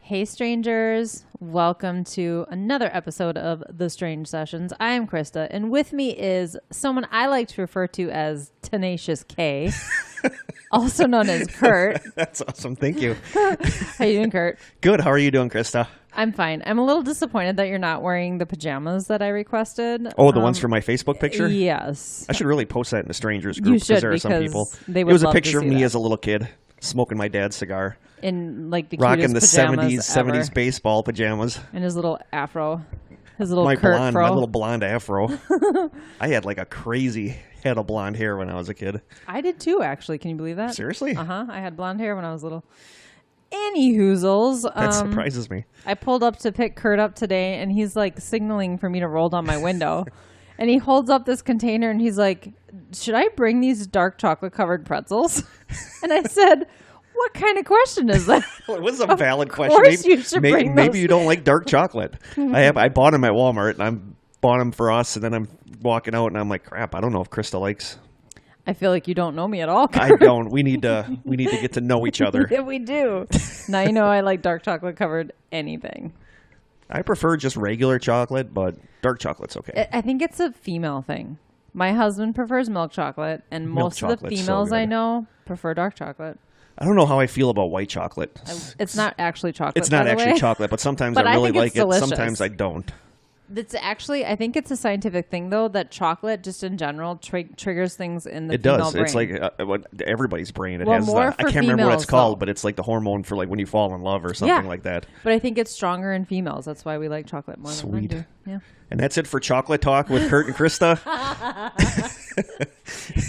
Hey strangers, welcome to another episode of The Strange Sessions. I am Krista, and with me is someone I like to refer to as Tenacious K, also known as Kurt. That's awesome. Thank you. How you doing, Kurt? Good. How are you doing, Krista? I'm fine. I'm a little disappointed that you're not wearing the pajamas that I requested. Oh, the ones from my Facebook picture? Yes. I should really post that in the strangers group. You should, there are some people. They would it was a love picture to of see me that. as a little kid smoking my dad's cigar. In like the rocking the cutest pajamas 70s baseball pajamas. And his little afro. His little my Kurt fro. My little blonde afro. I had like a crazy head of blonde hair when I was a kid. I did too, actually. Can you believe that? Seriously? Uh-huh. I had blonde hair when I was little. Anywhoozles. That surprises me. I pulled up to pick Kurt up today, and he's like signaling for me to roll down my window. And he holds up this container, and he's like, should I bring these dark chocolate covered pretzels? And I said, what kind of question is that? Well, it was a valid question. Of course you should bring maybe those. you don't like dark chocolate. I bought them at Walmart, and I bought them for us, and then I'm walking out, and I'm like, crap, I don't know if Krista likes. I feel like you don't know me at all, Kurt. I don't. We need to get to know each other. Yeah, we do. Now you know I like dark chocolate covered anything. I prefer just regular chocolate, but dark chocolate's okay. I think it's a female thing. My husband prefers milk chocolate, and most of the chocolate's so females I good. know prefer dark chocolate. I don't know how I feel about white chocolate. It's not actually chocolate. It's not by the actually way. chocolate, but sometimes But I I really think it's like it. delicious. Sometimes I don't. It's actually, I think it's a scientific thing, though, that chocolate just in general triggers things in the It female does. brain. It's like everybody's brain. It Well, has. more I for can't remember what females, it's called, though. but it's like the hormone for like when you fall in love or something like that. But I think it's stronger in females. That's why we like chocolate more than men Sweet. do. Yeah. And that's it for Chocolate Talk with Kurt and Krista.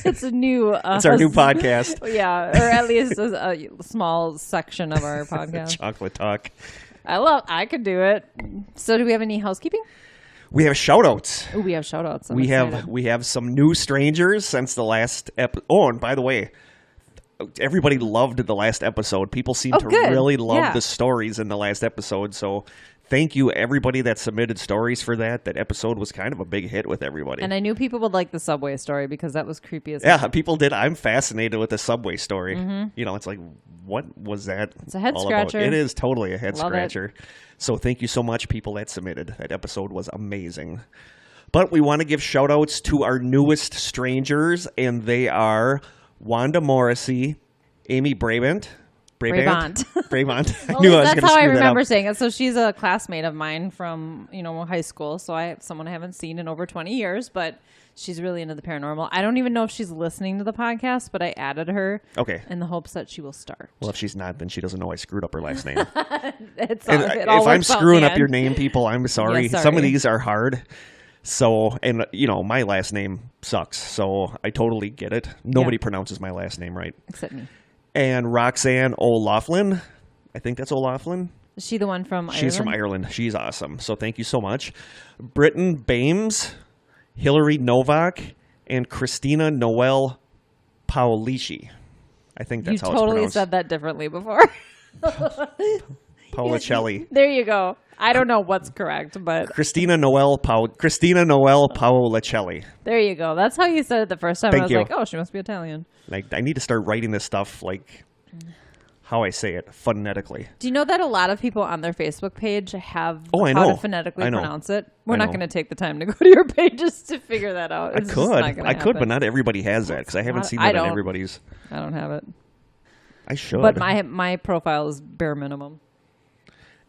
It's a new... It's our new podcast. Yeah, or at least a small section of our podcast. Chocolate Talk. I could do it. So do we have any housekeeping? We have shout outs. Oh, we have shout outs. We have some new strangers since the last episode. Oh, and by the way, everybody loved the last episode. People seem to good. really love Yeah. the stories in the last episode. So thank you, everybody that submitted stories for that. That episode was kind of a big hit with everybody. And I knew people would like the subway story because that was creepy as yeah, hell. people did. I'm fascinated with the subway story. Mm-hmm. You know, it's like, what was that? It's a head all scratcher. About? It is totally a head Love it. scratcher. So thank you so much, people that submitted. That episode was amazing. But we want to give shout outs to our newest strangers, and they are Wanda Morrissey, Amy Brabant. Brabant. Brabant. I Well, knew I was going that's to how I screw that remember up. saying it. So she's a classmate of mine from, high school. So someone I haven't seen in over 20 years, but she's really into the paranormal. I don't even know if she's listening to the podcast, but I added her Okay. in the hopes that she will start. Well, if she's not, then she doesn't know I screwed up her last name. It And all if I'm works out in screwing the up your end. name, people, I'm sorry. Yeah, sorry. Some of these are hard. So, and my last name sucks. So I totally get it. Nobody pronounces my last name right. Except me. And Roxanne O'Laughlin. I think that's O'Laughlin. Is she the one from Ireland? She's from Ireland. She's awesome. So thank you so much. Britton Bames, Hillary Novak, and Christina Noel Paulici. I think You that's how totally it's pronounced. said that differently before. Paulicelli. There you go. I don't know what's correct, but Christina Noel Paulicelli. there you go. That's how you said it the first time. Thank I was you. like, oh, she must be Italian. Like, I need to start writing this stuff like how I say it phonetically. Do you know that a lot of people on their Facebook page have Oh, I how know. to phonetically I know. pronounce it? We're I not know. going to take the time to go to your pages to figure that out. It's just not gonna I could, but happen. not everybody has that because I haven't seen I that on don't. everybody's. I don't have it. I should. But my profile is bare minimum.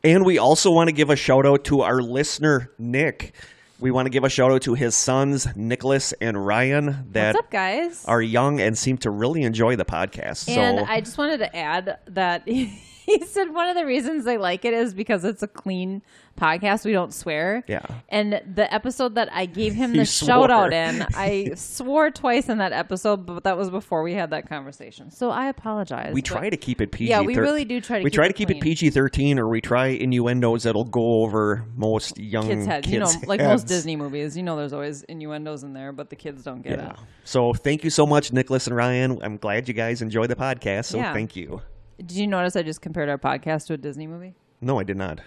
And we also want to give a shout out to our listener, Nick. We want to give a shout out to his sons, Nicholas and Ryan, that What's up, guys? are young and seem to really enjoy the podcast. And so I just wanted to add that he said one of the reasons they like it is because it's a clean podcast. We don't swear. Yeah. And the episode that I gave him You the swore. shout out in, I swore twice in that episode, but that was before we had that conversation. So I apologize. we but- try to keep it PG. Yeah, we really do try to We keep try it to keep clean. it PG-13, or we try innuendos that'll go over most young Kids' heads. You know, like heads. most Disney movies, there's always innuendos in there, but the kids don't get Yeah. it. So thank you so much, Nicholas and Ryan. I'm glad you guys enjoy the podcast. So Yeah. thank you. Did you notice I just compared our podcast to a Disney movie? No, I did not.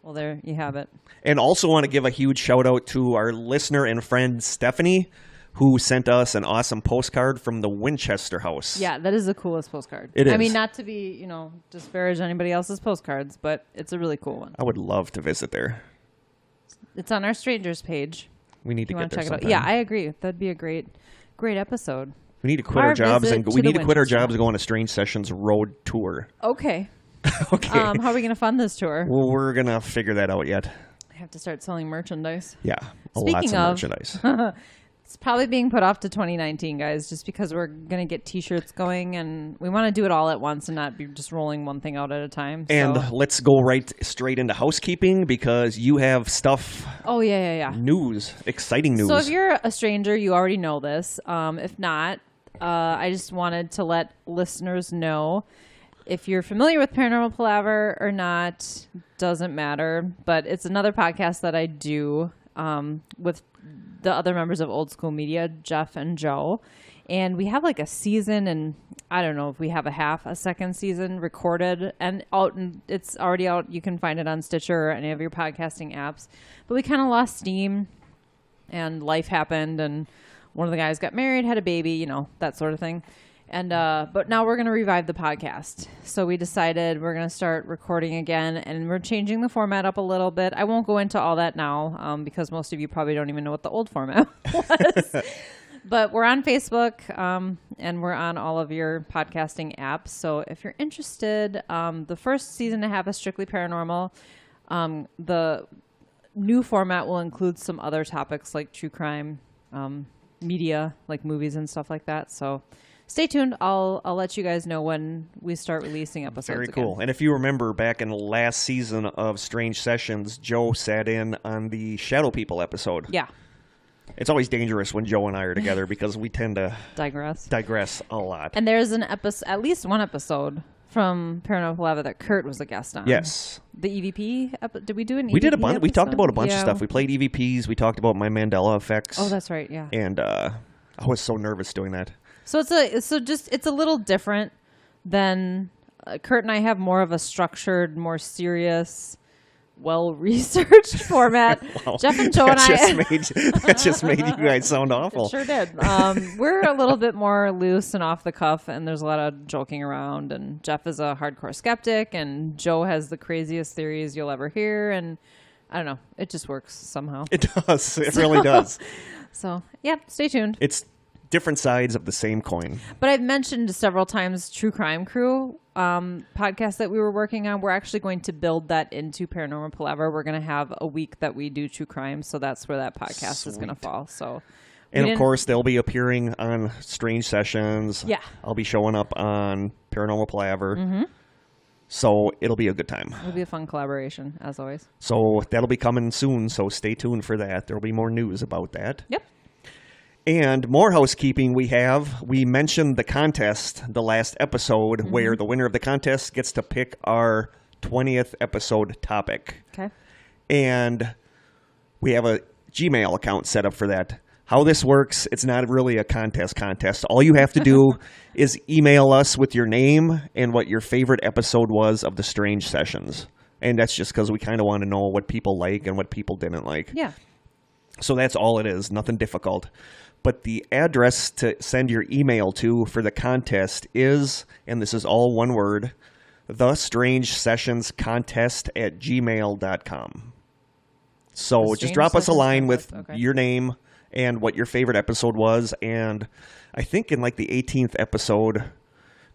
Well, there you have it. And also want to give a huge shout out to our listener and friend Stephanie, who sent us an awesome postcard from the Winchester House. Yeah, that is the coolest postcard. It is. I mean, not to be, disparage anybody else's postcards, but it's a really cool one. I would love to visit there. It's on our strangers page. We need to get there sometime. Yeah, I agree. That'd be a great episode. We need to quit our jobs and we need to quit our jobs and go on a Strange Sessions road tour. Okay. Okay. How are we going to fund this tour? Well, we're going to figure that out yet. I have to start selling merchandise. Yeah. Speaking lots of merchandise. It's probably being put off to 2019, guys, just because we're going to get T-shirts going, and we want to do it all at once and not be just rolling one thing out at a time. And let's go straight into housekeeping because you have stuff. Oh, yeah. News. Exciting news. So if you're a stranger, you already know this. If not, I just wanted to let listeners know. If you're familiar with Paranormal Palaver or not, doesn't matter. But it's another podcast that I do with the other members of Old School Media, Jeff and Joe. And we have like a season, and I don't know if we have a second season recorded and out, and it's already out. You can find it on Stitcher or any of your podcasting apps. But we kind of lost steam, and life happened, and one of the guys got married, had a baby, that sort of thing. And but now we're going to revive the podcast. So we decided we're going to start recording again, and we're changing the format up a little bit. I won't go into all that now because most of you probably don't even know what the old format was. But we're on Facebook, and we're on all of your podcasting apps. So if you're interested, the first season and a half is strictly paranormal. The new format will include some other topics like true crime, media, like movies and stuff like that. So stay tuned. I'll let you guys know when we start releasing episodes. Very cool. And if you remember back in the last season of Strange Sessions, Joe sat in on the Shadow People episode. Yeah. It's always dangerous when Joe and I are together because we tend to digress a lot. And there's at least one episode from Paranormal Palaver that Kurt was a guest on. Yes. The EVP. Did we do an EVP? We did a bunch. Episode? We talked about a bunch of stuff. We played EVPs. We talked about my Mandela effects. Oh, that's right. Yeah. And I was so nervous doing that. So it's a little different than Kurt and I have more of a structured, more serious, well-researched format. Wow. Jeff and Joe and that just made you guys sound awful. It sure did. We're a little bit more loose and off the cuff, and there's a lot of joking around. And Jeff is a hardcore skeptic, and Joe has the craziest theories you'll ever hear. And I don't know, it just works somehow. It does. It really does. So yeah, stay tuned. It's different sides of the same coin. But I've mentioned several times True Crime Crew podcast that we were working on. We're actually going to build that into Paranormal Palaver. We're going to have a week that we do True Crime, so that's where that podcast is going to fall. So, and of course, they'll be appearing on Strange Sessions. Yeah. I'll be showing up on Paranormal Palaver. Mm-hmm. So it'll be a good time. It'll be a fun collaboration, as always. So that'll be coming soon, so stay tuned for that. There'll be more news about that. Yep. And more housekeeping we mentioned the contest the last episode where the winner of the contest gets to pick our 20th episode topic. Okay. And we have a Gmail account set up for that. How this works, it's not really a contest. All you have to do is email us with your name and what your favorite episode was of the Strange Sessions. And that's just because we kind of want to know what people like and what people didn't like. Yeah. So that's all it is, nothing difficult. But the address to send your email to for the contest is, and this is all one word, thestrangesessionscontest@gmail.com. So just drop us a line with your name and what your favorite episode was. And I think in like the 18th episode,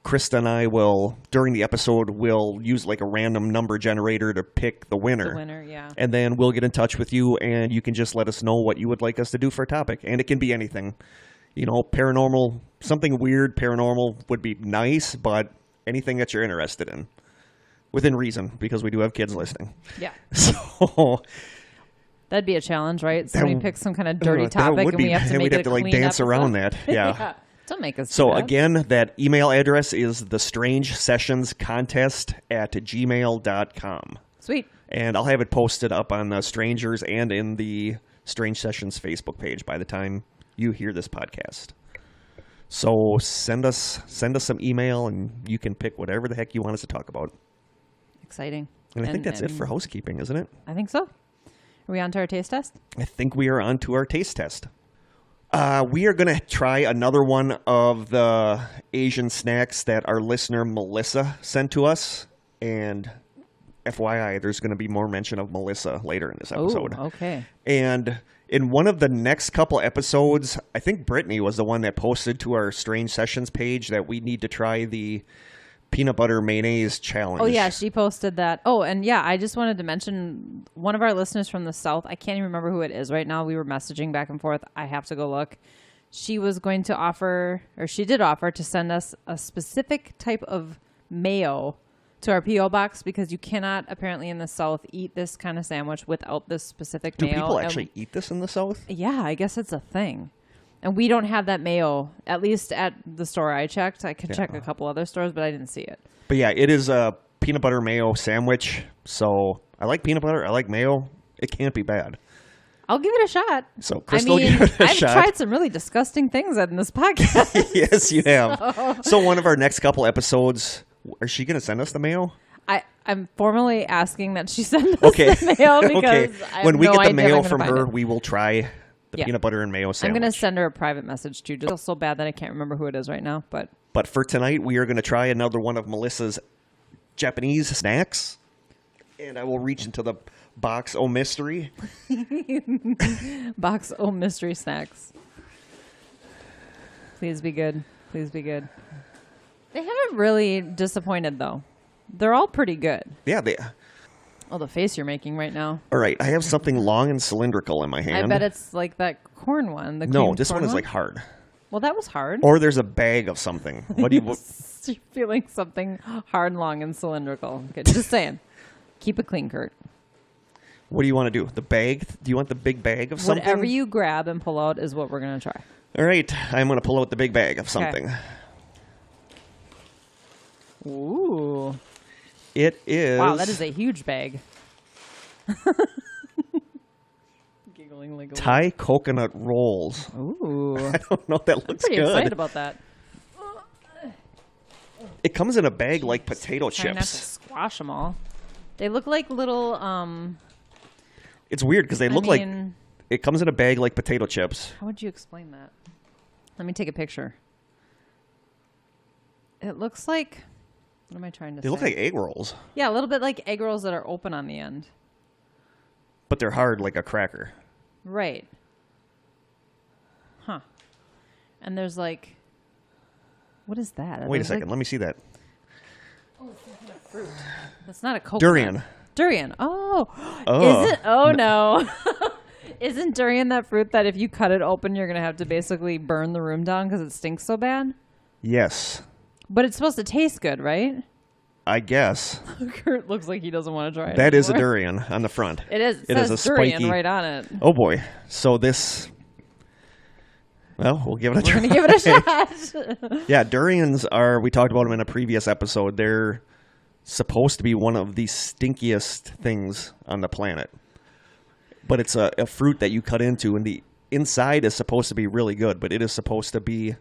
Krista and I will, during the episode, we'll use like a random number generator to pick the winner. The winner, yeah. And then we'll get in touch with you, and you can just let us know what you would like us to do for a topic. And it can be anything. Paranormal, something weird, paranormal would be nice, but anything that you're interested in. Within reason, because we do have kids listening. Yeah. So that'd be a challenge, right? Somebody picks some kind of dirty topic, and we have to make it a clean dance episode. around that. Yeah. Yeah. Don't make us So do that. again, that email address is thestrangesessionscontest@gmail.com. Sweet. And I'll have it posted up on the Strangers and in the Strange Sessions Facebook page by the time you hear this podcast. So send us some email, and you can pick whatever the heck you want us to talk about. Exciting. And I think that's it for housekeeping, isn't it? I think so. Are we on to our taste test? I think we are on to our taste test. We are going to try another one of the Asian snacks that our listener Melissa sent to us. And FYI, there's going to be more mention of Melissa later in this episode. Oh, okay. And in one of the next couple episodes, I think Brittany was the one that posted to our Strange Sessions page that we need to try the peanut butter mayonnaise challenge. Oh, yeah, she posted that. Oh, and yeah, I just wanted to mention one of our listeners from the South. I can't even remember who it is right now. We were messaging back and forth. I have to go look. She was going to offer, or she did offer, to send us a specific type of mayo to our P.O. box because you cannot, apparently in the South, eat this kind of sandwich without this specific mayo. Do people actually eat this in the South? Yeah, I guess it's a thing. And we don't have that mayo, at least at the store I checked. I could check a couple other stores, but I didn't see it. But yeah, it is a peanut butter mayo sandwich. So I like peanut butter. I like mayo. It can't be bad. I'll give it a shot. So Crystal, give it a shot. I've tried some really disgusting things in this podcast. Yes, you have. So one of our next couple episodes, is she going to send us the mayo? I'm formally asking that she send us the mayo because I have when we no get the idea mayo I'm from gonna find her, it. we will try the peanut butter and mayo sandwich. I'm going to send her a private message too. Just feel so bad that I can't remember who it is right now. But for tonight, we are going to try another one of Melissa's Japanese snacks. And I will reach into the box o' mystery. Box o' mystery snacks. Please be good. Please be good. They haven't really disappointed though. They're all pretty good. Yeah, they. Oh, the face you're making right now. All right, I have something long and cylindrical in my hand. I bet it's like that corn one. No, this one is like hard. Well, that was hard. Or there's a bag of something. What do you? You're feeling something hard, long, and cylindrical. Okay, just saying. Keep it clean, Kurt. What do you want to do? The bag? Do you want the big bag of something? Whatever you grab and pull out is what we're going to try. All right, I'm going to pull out the big bag of something. Okay. Ooh. It is... Wow, that is a huge bag. Giggling like a Thai coconut rolls. Ooh. I don't know. That looks I'm pretty good. excited about that. It comes in a bag like potato Try not to chips. squash them all. They look like little... It's weird because they look like... It comes in a bag like potato chips. How would you explain that? Let me take a picture. It looks like... What am I trying to say? They look like egg rolls. Yeah, a little bit like egg rolls that are open on the end. But they're hard like a cracker. Right. Huh. And there's like... What is that? Wait a second. Let me see that. Oh, it's some kind of fruit. That's not a coconut. Durian. Durian. Oh. Is it? Oh, no. Isn't durian that fruit that if you cut it open, you're going to have to basically burn the room down because it stinks so bad? Yes. But it's supposed to taste good, right? I guess. Kurt looks like he doesn't want to try it. That anymore. is a durian on the front. It is. It is says a durian spiky... right on it. Oh, boy. So this... Well, we'll give it a try. We're going to give it a shot. Yeah, durians are... We talked about them in a previous episode. They're supposed to be one of the stinkiest things on the planet. But it's a fruit that you cut into, and the inside is supposed to be really good, but it is supposed to be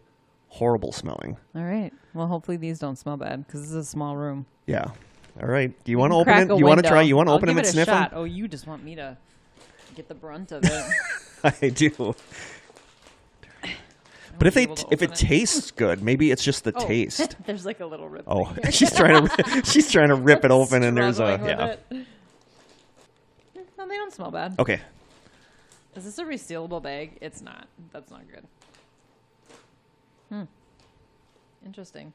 horrible smelling. All right. Well, hopefully these don't smell bad because this is a small room. Yeah. All right. Do you want to open it? You want to try? You want to open them and sniff them? Oh, you just want me to get the brunt of it. I do. But if it tastes good, maybe it's just the taste. There's like a little rip. Oh, she's trying to rip it open, and there's a No, they don't smell bad. Okay. Is this a resealable bag? It's not. That's not good. Interesting.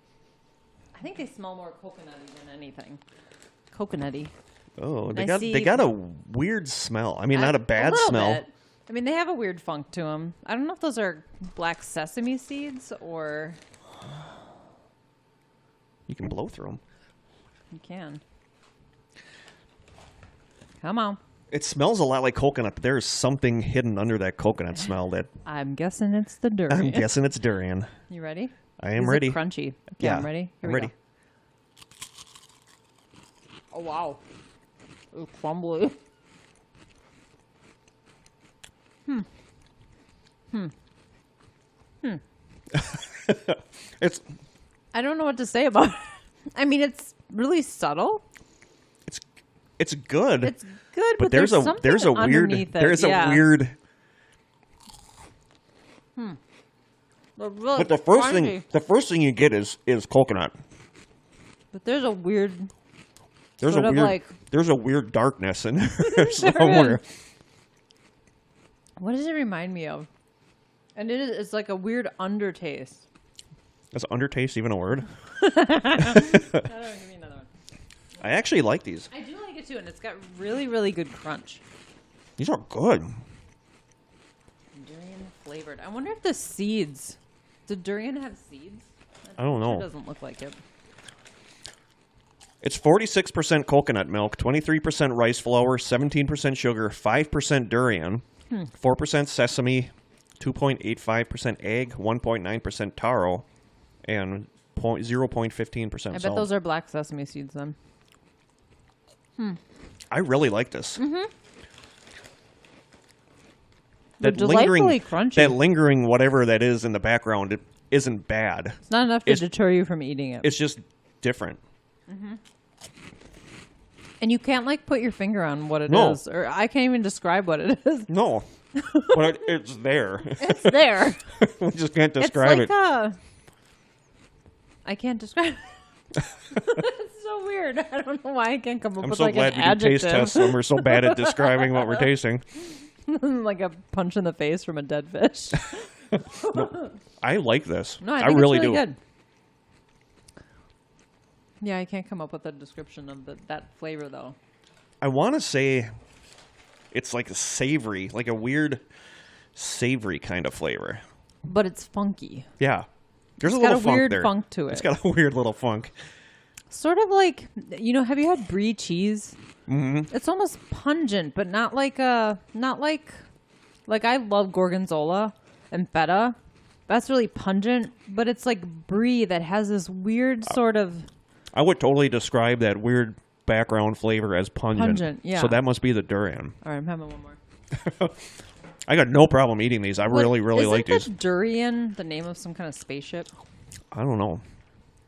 I think they smell more coconutty than anything. Coconutty. Oh, they got a weird smell. I mean, not a bad smell. Bit. I mean, they have a weird funk to them. I don't know if those are black sesame seeds or... You can blow through them. You can. Come on. It smells a lot like coconut, but there's something hidden under that coconut smell that... I'm guessing it's the durian. I'm guessing it's durian. You ready? I am ready. Crunchy. Okay, Yeah, I'm ready. Here I'm we ready. Go. Oh, wow. Ooh, crumbly. It's... I don't know what to say about it. I mean, it's really subtle. It's good. It's good, but there's a weird... There's a weird... They're really But the first thing you get is coconut. But there's a weird. There's Sort a of weird like- there's a weird darkness in there somewhere. What does it remind me of? And it's like a weird undertaste. Is undertaste even a word? Give me another one. I actually like these. I do like it too, and it's got really, really good crunch. These are good. Durian flavored. I wonder if the seeds. Did durian have seeds? I don't know. It doesn't look like it. It's 46% coconut milk, 23% rice flour, 17% sugar, 5% durian, 4% sesame, 2.85% egg, 1.9% taro, and 0.15% I bet salt. those are black sesame seeds then. I really like this. Mm-hmm. They're delightfully crunchy. That lingering whatever that is in the background, it isn't bad. It's not enough to deter you from eating it. It's just different. And you can't like put your finger on what it No. is, or I can't even describe what it is. No, but it's there. It's there. We just can't describe it's it. like I can't describe it. It's so weird. I don't know why I can't come up I'm with so like glad an we do taste adjective. tests when we're so bad at describing what we're tasting. Like a punch in the face from a dead fish. I like this. No, I think really it's do. really good. Yeah, I can't come up with a description of that flavor though. I want to say it's like a savory, like a weird savory kind of flavor. But it's funky. Yeah. There's It's a little got a funk weird there. funk to it. It's got a weird little funk. Sort of like, have you had brie cheese? Mm-hmm. It's almost pungent, but not like I love gorgonzola and feta. That's really pungent, but it's like brie that has this weird sort of. I would totally describe that weird background flavor as pungent. Pungent, yeah. So that must be the durian. All right, I'm having one more. I got no problem eating these. I really like these. Isn't the durian the name of some kind of spaceship? I don't know.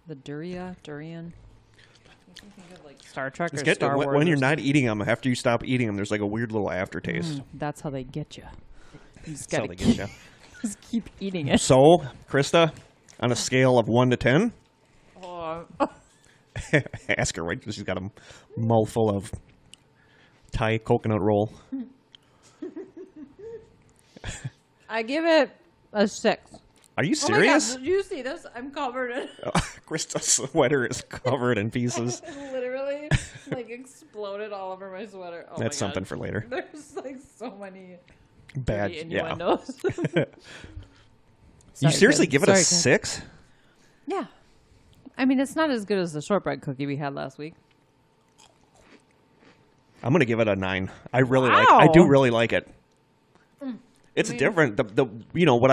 The durian. Makes me think of like Star Trek or It's Star Wars. when or you're not eating them, after you stop eating them, there's like a weird little aftertaste. That's how they get you. You just That's how gotta they get you. just keep eating it. So, Krista, on a scale of 1 to 10, Oh, ask her, right? She's got a mouthful of Thai coconut roll. I give it a 6. Are you Oh my serious? God, did you see this? I'm covered in Krista's sweater is covered in pieces. it literally like exploded all over my sweater. Oh That's my something God. for later. There's like so many Bad. dirty Yeah. innuendos. You Sorry, seriously kid. give it a Sorry, kid. 6? Yeah. I mean, it's not as good as the shortbread cookie we had last week. I'm gonna give it a 9. I really Wow. I do really like it. It's different. The what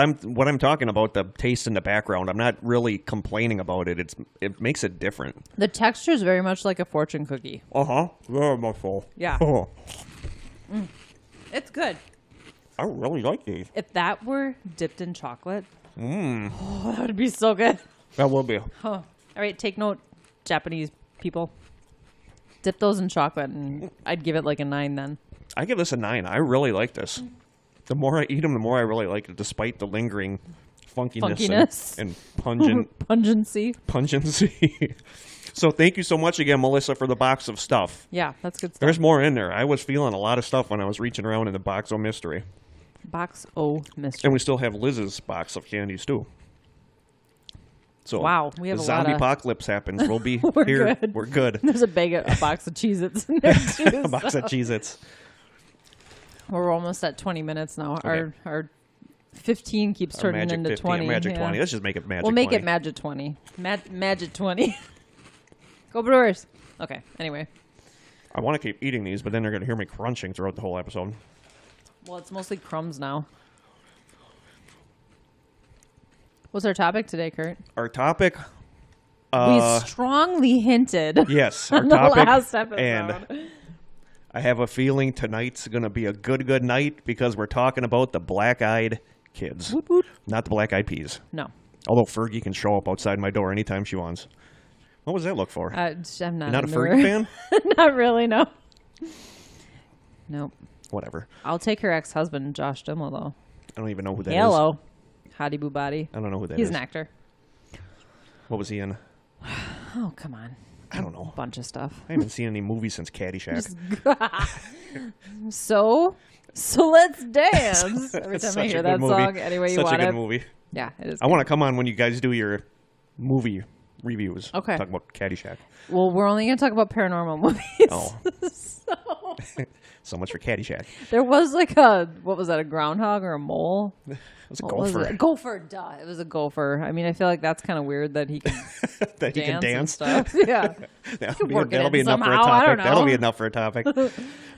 I'm talking about, the taste in the background. I'm not really complaining about it. It makes it different. The texture is very much like a fortune cookie. Very much so. Yeah. Oh, It's good. I really like these. If that were dipped in chocolate, oh, that would be so good. That will be. Huh. All right, take note, Japanese people. Dip those in chocolate, and I'd give it like a 9 then. I give this a 9. I really like this. The more I eat them, the more I really like it, despite the lingering funkiness. And Pungency. pungency. So thank you so much again, Melissa, for the box of stuff. Yeah, that's good stuff. There's more in there. I was feeling a lot of stuff when I was reaching around in the box of mystery. Box O mystery. And we still have Liz's box of candies, too. So Wow, we have the a lot zombie of- apocalypse happens. We'll be We're here. good. We're good. There's a box of Cheez-Its in there too. A box of Cheez-Its. We're almost at 20 minutes now. Okay. Our 15 keeps A turning magic into 50, 20. a magic yeah. 20. Let's just make it magic We'll make 20. it magic 20. Magic 20. Go Brewers. Okay, anyway. I want to keep eating these, but then they're going to hear me crunching throughout the whole episode. Well, it's mostly crumbs now. What's our topic today, Kurt? Our topic... We strongly hinted yes, our on the topic. last episode. And I have a feeling tonight's going to be a good night because we're talking about the black-eyed kids. Woot woot. Not the black-eyed peas. No. Although Fergie can show up outside my door anytime she wants. What was that look for? I'm not, You're not a in the Fergie mood. fan? Not really, no. Nope. Whatever. I'll take her ex-husband, Josh Dimmel, though. I don't even know who that is. Hello. Hottie Boo Body. I don't know who that is. He's an actor. What was he in? Oh, come on. I don't know. A bunch of stuff. I haven't seen any movies since Caddyshack. So let's dance. Every time I hear that movie. song, anyway you Such want a it. good movie. Yeah, it is. I want to come on when you guys do your movie reviews. Okay. Talk about Caddyshack. Well, we're only going to talk about paranormal movies. Oh. So much for Caddyshack. There was what was that, a groundhog or a mole? It was a What was gopher. it? Gopher, duh. It was a gopher. I mean, I feel like that's kind of weird that he can That he can dance and dance. stuff. Yeah. That'll be enough for a somehow, I don't topic. know. That'll be enough for a topic.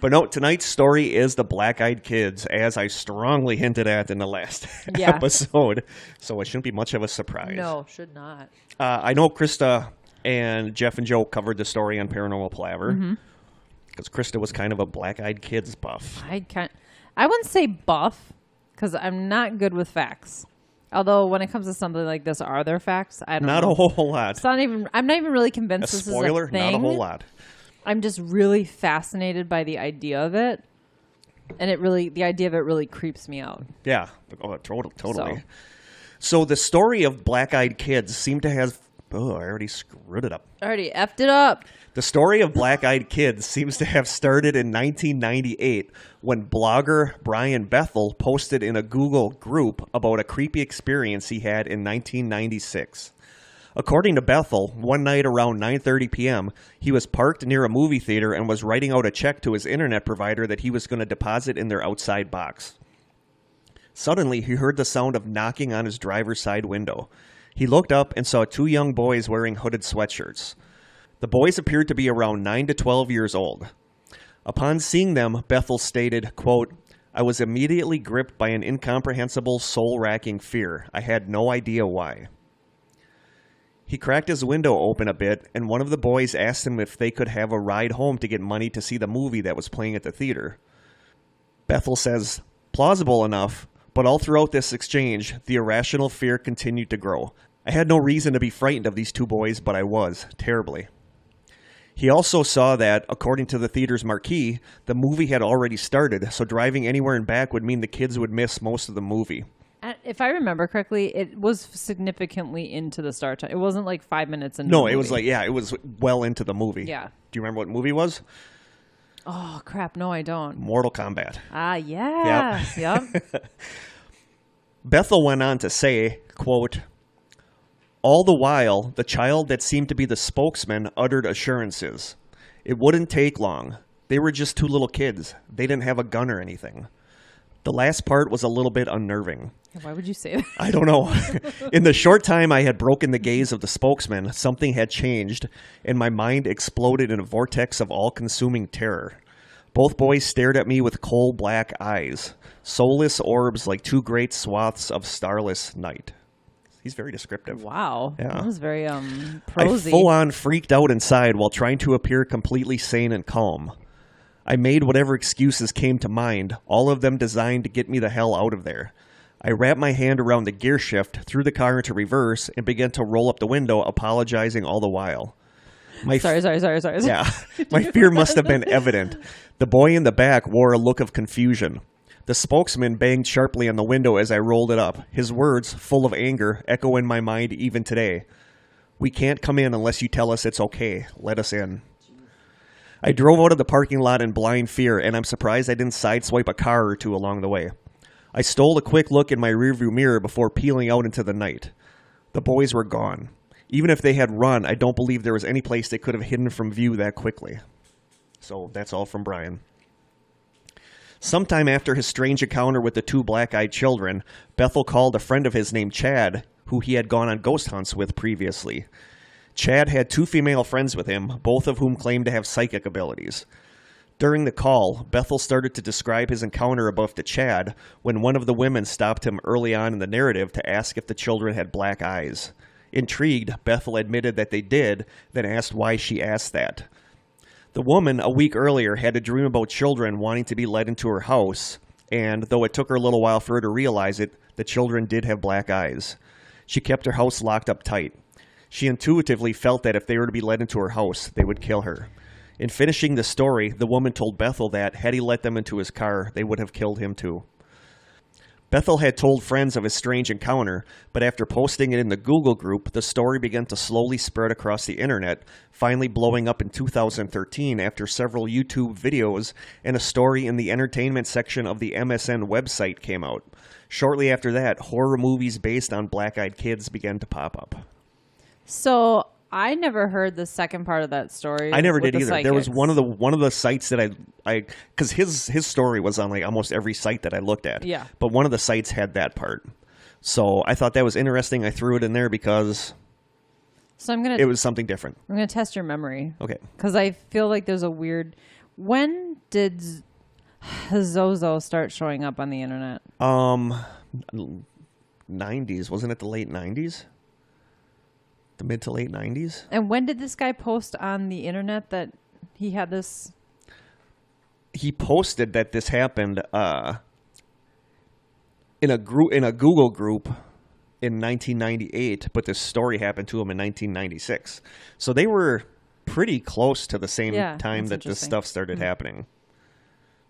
But no, tonight's story is the Black-Eyed Kids, as I strongly hinted at in the last episode. So it shouldn't be much of a surprise. No, should not. I know Krista and Jeff and Joe covered the story on Paranormal Palaver. Because Krista was kind of a Black-Eyed Kids buff. I wouldn't say buff, because I'm not good with facts. Although when it comes to something like this, are there facts? I don't know. Not a whole lot. It's not even. I'm not even really A convinced this spoiler? is a thing. Not a whole lot. I'm just really fascinated by the idea of it, and the idea of it really creeps me out. Yeah. Oh, totally. So. So the story of Black-Eyed Kids seemed to have... Oh, I already screwed it up. Already effed it up. The story of Black-Eyed Kids seems to have started in 1998 when blogger Brian Bethel posted in a Google group about a creepy experience he had in 1996. According to Bethel, one night around 9:30 p.m., he was parked near a movie theater and was writing out a check to his internet provider that he was going to deposit in their outside box. Suddenly, he heard the sound of knocking on his driver's side window. He looked up and saw two young boys wearing hooded sweatshirts. The boys appeared to be around 9 to 12 years old. Upon seeing them, Bethel stated, quote, "I was immediately gripped by an incomprehensible, soul-racking fear. I had no idea why." He cracked his window open a bit, and one of the boys asked him if they could have a ride home to get money to see the movie that was playing at the theater. Bethel says, "Plausible enough, but all throughout this exchange, the irrational fear continued to grow. I had no reason to be frightened of these two boys, but I was, terribly." He also saw that, according to the theater's marquee, the movie had already started, so driving anywhere and back would mean the kids would miss most of the movie. If I remember correctly, it was significantly into the start time. It wasn't like 5 minutes into No, the movie. it was it was well into the movie. Yeah. Do you remember what movie it was? Oh, crap. No, I don't. Mortal Kombat. Ah, yeah. Yep. Bethel went on to say, quote, "All the while, the child that seemed to be the spokesman uttered assurances. It wouldn't take long. They were just two little kids. They didn't have a gun or anything." The last part was a little bit unnerving. Why would you say that? I don't know. In the short time I had broken the gaze of the spokesman, something had changed, and my mind exploded in a vortex of all-consuming terror. Both boys stared at me with coal black eyes, soulless orbs like two great swaths of starless night. He's very descriptive. Wow. Yeah. That was very I prosy. full-on freaked out inside while trying to appear completely sane and calm. I made whatever excuses came to mind, all of them designed to get me the hell out of there. I wrapped my hand around the gear shift, threw the car into reverse, and began to roll up the window, apologizing all the while. Sorry. Yeah, my fear must have been evident. The boy in the back wore a look of confusion. The spokesman banged sharply on the window as I rolled it up, his words, full of anger, echo in my mind even today. "We can't come in unless you tell us it's okay. Let us in." I drove out of the parking lot in blind fear, and I'm surprised I didn't sideswipe a car or two along the way. I stole a quick look in my rearview mirror before peeling out into the night. The boys were gone. Even if they had run, I don't believe there was any place they could have hidden from view that quickly. So that's all from Brian. Sometime after his strange encounter with the two black-eyed children, Bethel called a friend of his named Chad, who he had gone on ghost hunts with previously. Chad had two female friends with him, both of whom claimed to have psychic abilities. During the call, Bethel started to describe his encounter above to Chad when one of the women stopped him early on in the narrative to ask if the children had black eyes. Intrigued, Bethel admitted that they did, then asked why she asked that. The woman, a week earlier, had a dream about children wanting to be led into her house, and, though it took her a little while for her to realize it, the children did have black eyes. She kept her house locked up tight. She intuitively felt that if they were to be led into her house, they would kill her. In finishing the story, the woman told Bethel that, had he let them into his car, they would have killed him too. Bethel had told friends of his strange encounter, but after posting it in the Google group, the story began to slowly spread across the internet, finally blowing up in 2013 after several YouTube videos and a story in the entertainment section of the MSN website came out. Shortly after that, horror movies based on black-eyed kids began to pop up. So I never heard the second part of that story. I never did either. Psychics. There was one of the sites that I because his story was on like almost every site that I looked at. Yeah. But one of the sites had that part, so I thought that was interesting. I threw it in there because it was something different. I'm gonna test your memory. Okay. Because I feel like there's a weird. When did Zozo start showing up on the internet? 90s, wasn't it the late 90s? The mid to late 90s. And when did this guy post on the internet that he had this? He posted that this happened in a Google group in 1998, but this story happened to him in 1996. So they were pretty close to the same time that this stuff started happening.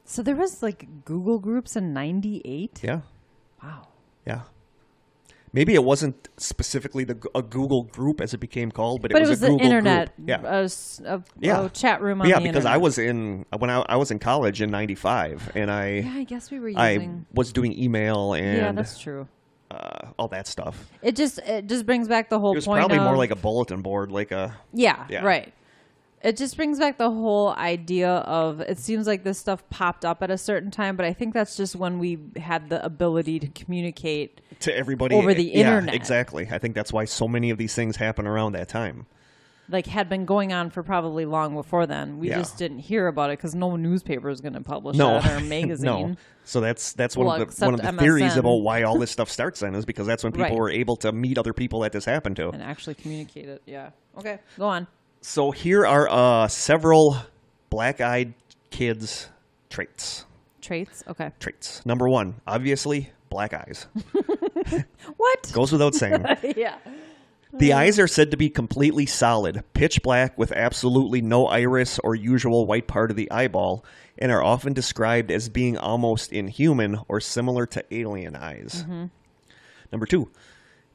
So there was like Google groups in 98? Yeah. Wow. Yeah. Maybe it wasn't specifically a Google group as it became called, but it was a the Google internet, group. Yeah. A chat room on the internet. Because I was in college in 95, and I guess we were using. I was doing email and that's true. All that stuff. It just brings back the whole point. It was probably more like a bulletin board, like a right. It just brings back the whole idea of, it seems like this stuff popped up at a certain time, but I think that's just when we had the ability to communicate to everybody over the internet. Yeah, exactly. I think that's why so many of these things happen around that time. Like, had been going on for probably long before then. We just didn't hear about it because no newspaper is going to publish it or magazine. No. So that's one of the theories about why all this stuff starts then, is because that's when people were able to meet other people that this happened to. And actually communicate it, yeah. Okay, go on. So here are several black-eyed kids' traits. Traits? Okay. Traits. Number 1, obviously, black eyes. What? Goes without saying. Yeah. The eyes are said to be completely solid, pitch black with absolutely no iris or usual white part of the eyeball, and are often described as being almost inhuman or similar to alien eyes. Mm-hmm. Number 2.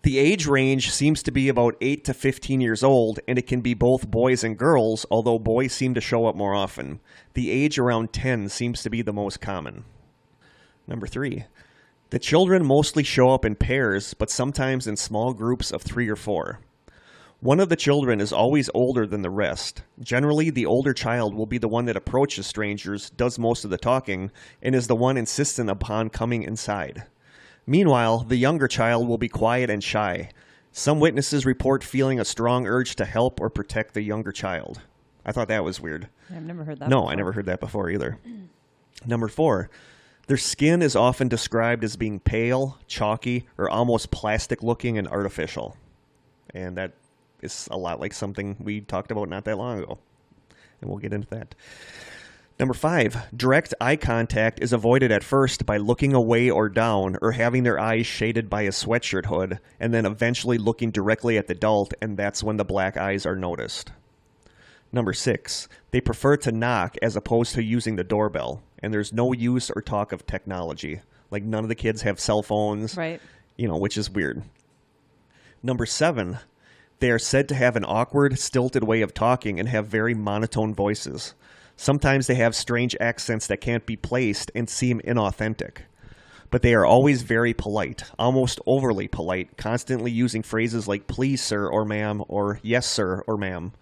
The age range seems to be about 8 to 15 years old, and it can be both boys and girls, although boys seem to show up more often. The age around 10 seems to be the most common. Number 3. The children mostly show up in pairs, but sometimes in small groups of 3 or 4. One of the children is always older than the rest. Generally, the older child will be the one that approaches strangers, does most of the talking, and is the one insistent upon coming inside. Meanwhile, the younger child will be quiet and shy. Some witnesses report feeling a strong urge to help or protect the younger child. I thought that was weird. I've never heard that before. I never heard that before either. Number 4, their skin is often described as being pale, chalky, or almost plastic-looking and artificial. And that is a lot like something we talked about not that long ago. And we'll get into that. Number 5, direct eye contact is avoided at first by looking away or down, or having their eyes shaded by a sweatshirt hood, and then eventually looking directly at the adult, and that's when the black eyes are noticed. Number 6, they prefer to knock as opposed to using the doorbell, and there's no use or talk of technology. Like, none of the kids have cell phones, right? Which is weird. Number 7, they are said to have an awkward, stilted way of talking and have very monotone voices. Sometimes they have strange accents that can't be placed and seem inauthentic. But they are always very polite, almost overly polite, constantly using phrases like please, sir, or ma'am, or yes, sir, or ma'am.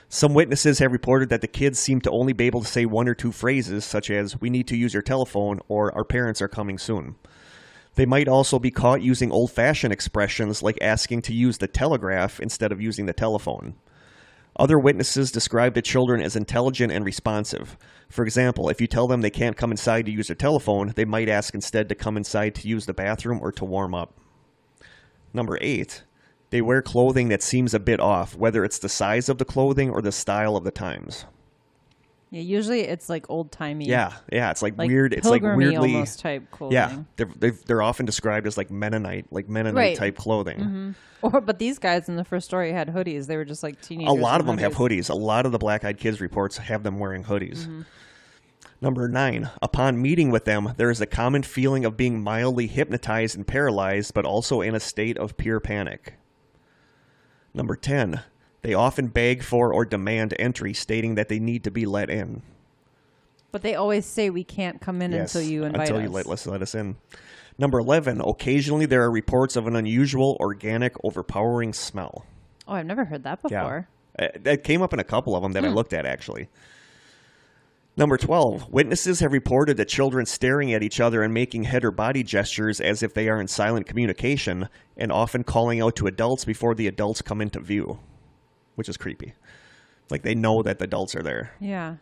Some witnesses have reported that the kids seem to only be able to say 1 or 2 phrases, such as we need to use your telephone or our parents are coming soon. They might also be caught using old-fashioned expressions like asking to use the telegraph instead of using the telephone. Other witnesses describe the children as intelligent and responsive. For example, if you tell them they can't come inside to use their telephone, they might ask instead to come inside to use the bathroom or to warm up. Number 8, they wear clothing that seems a bit off, whether it's the size of the clothing or the style of the times. Yeah, usually it's like old-timey. Yeah, it's like weird. It's like weirdly almost type clothing. Yeah, they're often described as like Mennonite type clothing. Mm-hmm. But these guys in the first story had hoodies. They were just like teenagers. A lot of them have hoodies. A lot of the black-eyed kids reports have them wearing hoodies. Mm-hmm. Number 9, upon meeting with them, there is a common feeling of being mildly hypnotized and paralyzed, but also in a state of pure panic. Number 10, they often beg for or demand entry, stating that they need to be let in. But they always say we can't come in until you invite us. Until you let us in. Number 11, occasionally there are reports of an unusual, organic, overpowering smell. Oh, I've never heard that before. Yeah. That came up in a couple of them that I looked at, actually. Number 12, witnesses have reported that children staring at each other and making head or body gestures as if they are in silent communication, and often calling out to adults before the adults come into view, which is creepy. Like they know that the adults are there. Yeah.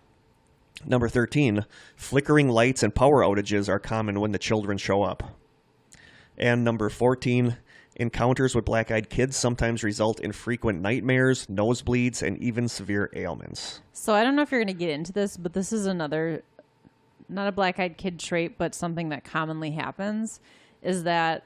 Number 13, flickering lights and power outages are common when the children show up. And number 14, encounters with black-eyed kids sometimes result in frequent nightmares, nosebleeds, and even severe ailments. So I don't know if you're going to get into this, but this is another, not a black-eyed kid trait, but something that commonly happens, is that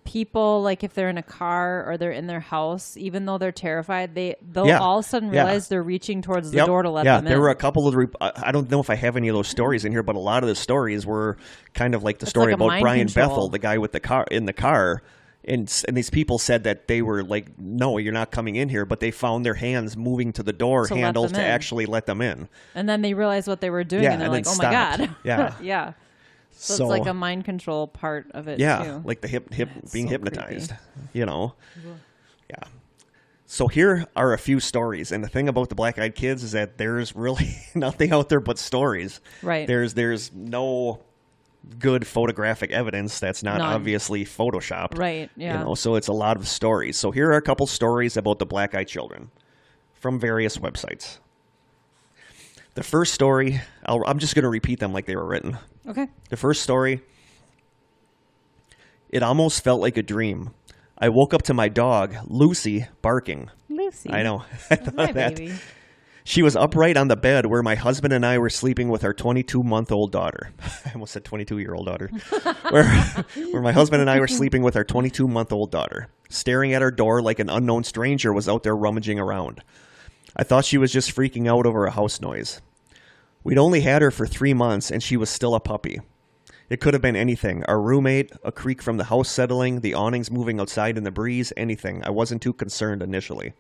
people, like if they're in a car or they're in their house, even though they're terrified, they'll all of a sudden realize they're reaching towards the door to let them in. Yeah, there were a couple of, I don't know if I have any of those stories in here, but a lot of the stories were kind of like the story about Brian Bethel, the guy with the car in the car. And these people said that they were like, no, you're not coming in here. But they found their hands moving to the door handles to actually let them in. And then they realized what they were doing. And they're like, oh, my God. Yeah. Yeah. So it's like a mind control part of it, too. Yeah, like the being so hypnotized, creepy. Yeah. So here are a few stories. And the thing about the black-eyed kids is that there's really nothing out there but stories. Right. There's no good photographic evidence that's not obviously photoshopped. Right, yeah. So it's a lot of stories. So here are a couple stories about the black-eyed children from various websites. The first story, I'm just going to repeat them like they were written. Okay. The first story, it almost felt like a dream. I woke up to my dog, Lucy, barking. Lucy. I know. My baby. She was upright on the bed where my husband and I were sleeping with our 22-month-old daughter. I almost said 22-year-old daughter. where my husband and I were sleeping with our 22-month-old daughter, staring at our door like an unknown stranger was out there rummaging around. I thought she was just freaking out over a house noise. We'd only had her for 3 months, and she was still a puppy. It could have been anything. Our roommate, a creak from the house settling, the awnings moving outside in the breeze, anything. I wasn't too concerned initially.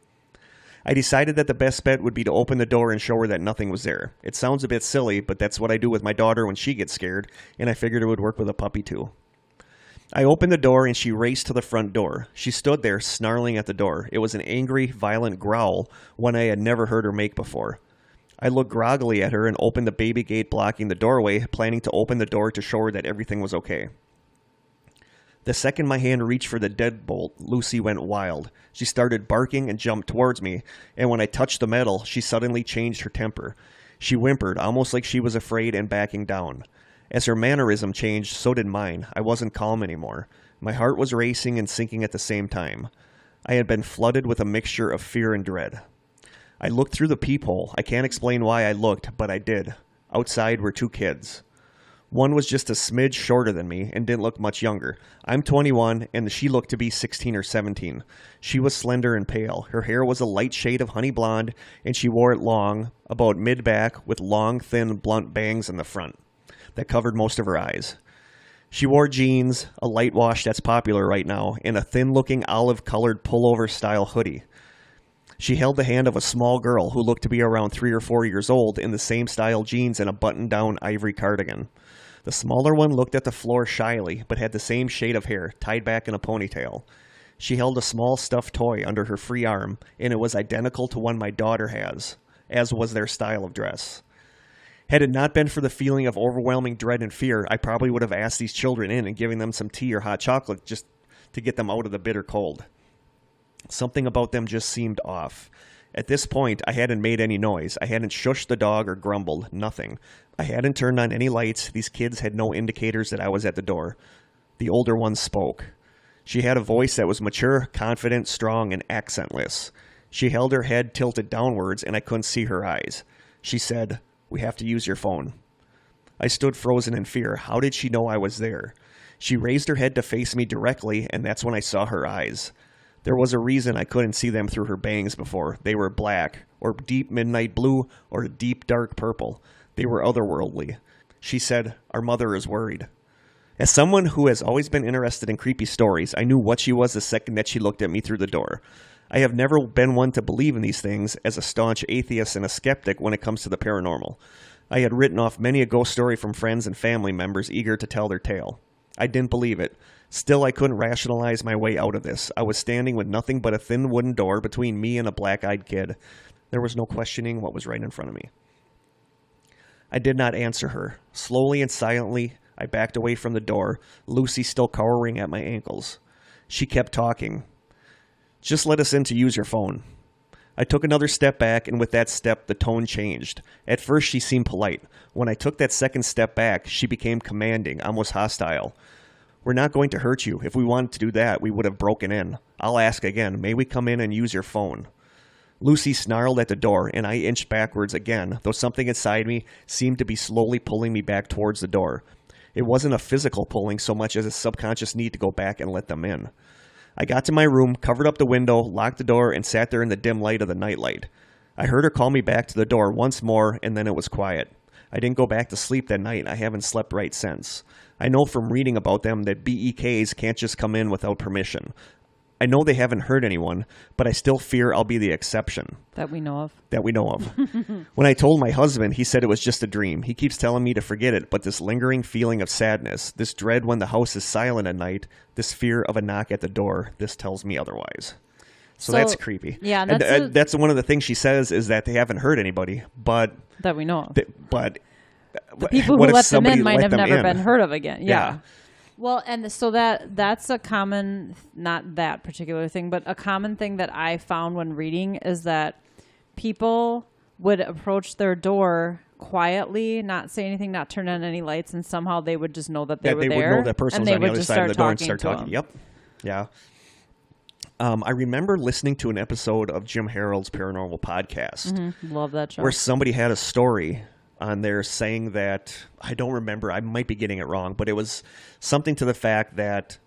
I decided that the best bet would be to open the door and show her that nothing was there. It sounds a bit silly, but that's what I do with my daughter when she gets scared, and I figured it would work with a puppy too. I opened the door and she raced to the front door. She stood there, snarling at the door. It was an angry, violent growl, one I had never heard her make before. I looked groggily at her and opened the baby gate blocking the doorway, planning to open the door to show her that everything was okay. The second my hand reached for the deadbolt, Lucy went wild. She started barking and jumped towards me, and when I touched the metal, she suddenly changed her temper. She whimpered, almost like she was afraid and backing down. As her mannerism changed, so did mine. I wasn't calm anymore. My heart was racing and sinking at the same time. I had been flooded with a mixture of fear and dread. I looked through the peephole. I can't explain why I looked, but I did. Outside were 2 kids. One was just a smidge shorter than me and didn't look much younger. I'm 21, and she looked to be 16 or 17. She was slender and pale. Her hair was a light shade of honey blonde, and she wore it long, about mid-back, with long, thin, blunt bangs in the front that covered most of her eyes. She wore jeans, a light wash that's popular right now, and a thin-looking olive-colored pullover-style hoodie. She held the hand of a small girl who looked to be around 3 or 4 years old in the same style jeans and a button-down ivory cardigan. The smaller one looked at the floor shyly, but had the same shade of hair, tied back in a ponytail. She held a small stuffed toy under her free arm, and it was identical to one my daughter has, as was their style of dress. Had it not been for the feeling of overwhelming dread and fear, I probably would have asked these children in and given them some tea or hot chocolate just to get them out of the bitter cold. Something about them just seemed off. At this point, I hadn't made any noise. I hadn't shushed the dog or grumbled. Nothing. I hadn't turned on any lights. These kids had no indicators that I was at the door. The older one spoke. She had a voice that was mature, confident, strong, and accentless. She held her head tilted downwards, and I couldn't see her eyes. She said, "We have to use your phone." I stood frozen in fear. How did she know I was there? She raised her head to face me directly, and that's when I saw her eyes. There was a reason I couldn't see them through her bangs before. They were black, or deep midnight blue, or deep dark purple. They were otherworldly. She said, "Our mother is worried." As someone who has always been interested in creepy stories, I knew what she was the second that she looked at me through the door. I have never been one to believe in these things, as a staunch atheist and a skeptic when it comes to the paranormal. I had written off many a ghost story from friends and family members eager to tell their tale. I didn't believe it. Still, I couldn't rationalize my way out of this. I was standing with nothing but a thin wooden door between me and a black-eyed kid. There was no questioning what was right in front of me. I did not answer her. Slowly and silently, I backed away from the door, Lucy still cowering at my ankles. She kept talking. "Just let us in to use your phone." I took another step back, and with that step, the tone changed. At first, she seemed polite. When I took that second step back, she became commanding, almost hostile. "We're not going to hurt you. If we wanted to do that, we would have broken in. I'll ask again. May we come in and use your phone?" Lucy snarled at the door, and I inched backwards again, though something inside me seemed to be slowly pulling me back towards the door. It wasn't a physical pulling so much as a subconscious need to go back and let them in. I got to my room, covered up the window, locked the door, and sat there in the dim light of the nightlight. I heard her call me back to the door once more, and then it was quiet. I didn't go back to sleep that night, and I haven't slept right since. I know from reading about them that BEKs can't just come in without permission. I know they haven't hurt anyone, but I still fear I'll be the exception. That we know of. When I told my husband, he said it was just a dream. He keeps telling me to forget it, but this lingering feeling of sadness, this dread when the house is silent at night, this fear of a knock at the door, this tells me otherwise. So that's creepy. Yeah, that's one of the things she says is that they haven't hurt anybody, but that we know of. But the people who let them in might have never been heard of again. Yeah. Well, and so that's a common, not that particular thing, but a common thing that I found when reading is that people would approach their door quietly, not say anything, not turn on any lights, and somehow they would just know that they were there. They would know that person was on the other side of the door and start talking. Yep. Yeah. I remember listening to an episode of Jim Harold's Paranormal Podcast. Mm-hmm. Love that show. Where somebody had a story on there saying that, I don't remember, I might be getting it wrong, but it was something to the fact that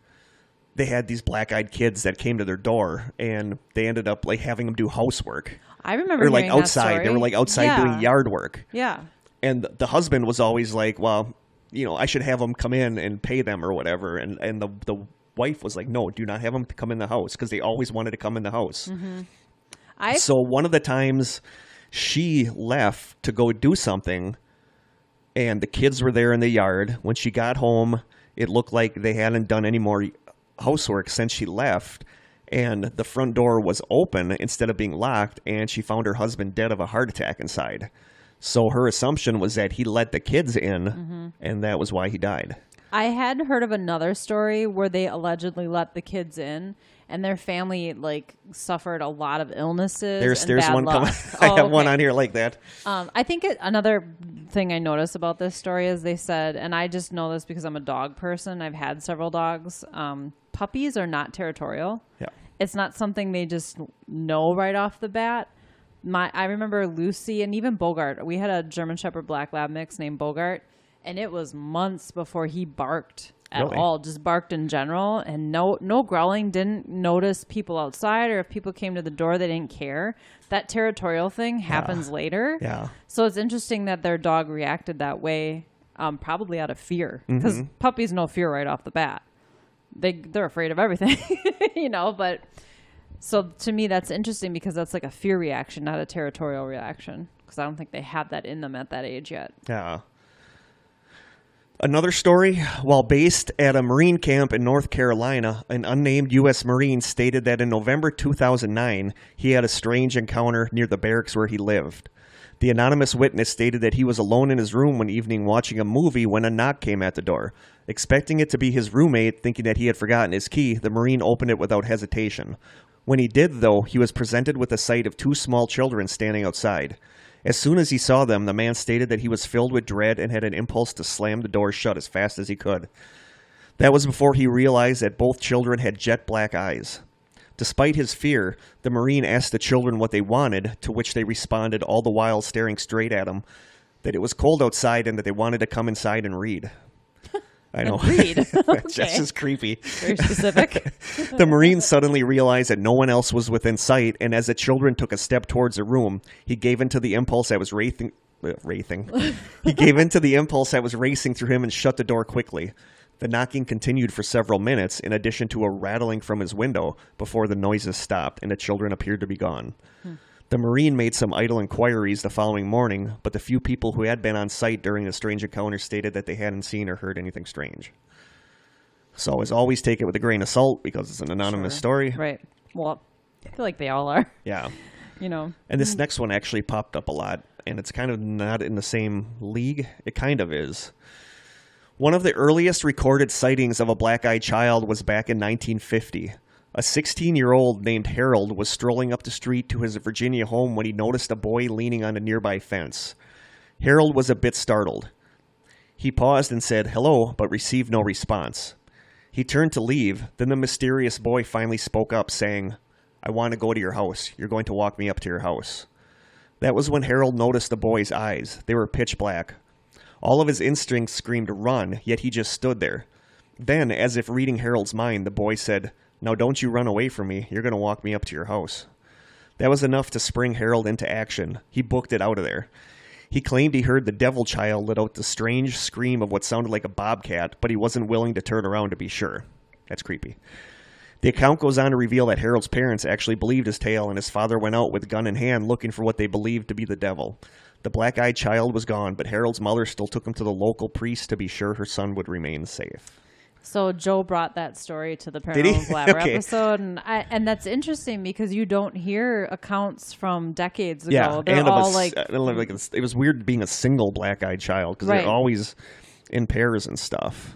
they had these black-eyed kids that came to their door, and they ended up like having them do housework. I remember like hearing outside. That story. They were like outside doing yard work. Yeah. And the husband was always like, well, you know, I should have them come in and pay them or whatever. And the wife was like, no, do not have them come in the house, because they always wanted to come in the house. Mm-hmm. So one of the times she left to go do something, and the kids were there in the yard. When she got home, it looked like they hadn't done any more housework since she left, and the front door was open instead of being locked, and she found her husband dead of a heart attack inside. So her assumption was that he let the kids in, and that was why he died. I had heard of another story where they allegedly let the kids in, and their family like suffered a lot of illnesses. There's one coming. I have one on here like that. I think another thing I noticed about this story is they said, and I just know this because I'm a dog person. I've had several dogs. Puppies are not territorial. Yeah, it's not something they just know right off the bat. I remember Lucy and even Bogart. We had a German Shepherd Black Lab mix named Bogart, and it was months before he barked at all, just barked in general, and no growling. Didn't notice people outside, or if people came to the door, they didn't care. That territorial thing happens later. Yeah. So it's interesting that their dog reacted that way, probably out of fear, because puppies know fear right off the bat. They're afraid of everything, you know, but so to me, that's interesting because that's like a fear reaction, not a territorial reaction, because I don't think they have that in them at that age yet. Yeah. Another story, while based at a Marine camp in North Carolina, an unnamed U.S. Marine stated that in November 2009, he had a strange encounter near the barracks where he lived. The anonymous witness stated that he was alone in his room one evening watching a movie when a knock came at the door. Expecting it to be his roommate, thinking that he had forgotten his key, the Marine opened it without hesitation. When he did, though, he was presented with the sight of two small children standing outside. As soon as he saw them, the man stated that he was filled with dread and had an impulse to slam the door shut as fast as he could. That was before he realized that both children had jet black eyes. Despite his fear, the Marine asked the children what they wanted, to which they responded, all the while staring straight at him, that it was cold outside and that they wanted to come inside and read. I know. Read. That's just creepy. Very specific. The Marine suddenly realized that no one else was within sight, and as the children took a step towards the room, he gave in to the impulse that was He gave in to the impulse that was racing through him and shut the door quickly. The knocking continued for several minutes, in addition to a rattling from his window, before the noises stopped and the children appeared to be gone. The Marine made some idle inquiries the following morning, but the few people who had been on site during the strange encounter stated that they hadn't seen or heard anything strange. So, as always, take it with a grain of salt because it's an anonymous story. Right. Well, I feel like they all are. Yeah. You know. And this next one actually popped up a lot, and it's kind of not in the same league. It kind of is. One of the earliest recorded sightings of a black-eyed child was back in 1950. A 16-year-old named Harold was strolling up the street to his Virginia home when he noticed a boy leaning on a nearby fence. Harold was a bit startled. He paused and said hello, but received no response. He turned to leave, then the mysterious boy finally spoke up, saying, "I want to go to your house. You're going to walk me up to your house." That was when Harold noticed the boy's eyes. They were pitch black. All of his instincts screamed run, yet he just stood there. Then, as if reading Harold's mind, the boy said, "Now don't you run away from me. You're going to walk me up to your house." That was enough to spring Harold into action. He booked it out of there. He claimed he heard the devil child let out the strange scream of what sounded like a bobcat, but he wasn't willing to turn around to be sure. That's creepy. The account goes on to reveal that Harold's parents actually believed his tale, and his father went out with gun in hand looking for what they believed to be the devil. The black-eyed child was gone, but Harold's mother still took him to the local priest to be sure her son would remain safe. So Joe brought that story to the Paranormal Blabber episode, and that's interesting because you don't hear accounts from decades ago. Yeah, they're and all it was weird being a single black-eyed child because they're always in pairs and stuff.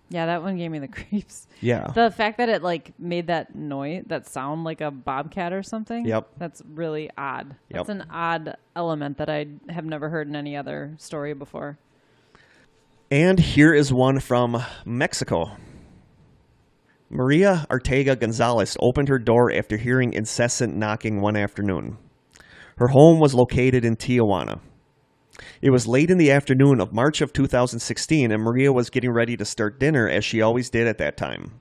Yeah, that one gave me the creeps. Yeah, the fact that it made that noise, that sound like a bobcat or something. Yep, that's really odd. Yep. That's an odd element that I have never heard in any other story before. And here is one from Mexico. Maria Ortega Gonzalez opened her door after hearing incessant knocking one afternoon. Her home was located in Tijuana. It was late in the afternoon of March of 2016, and Maria was getting ready to start dinner, as she always did at that time.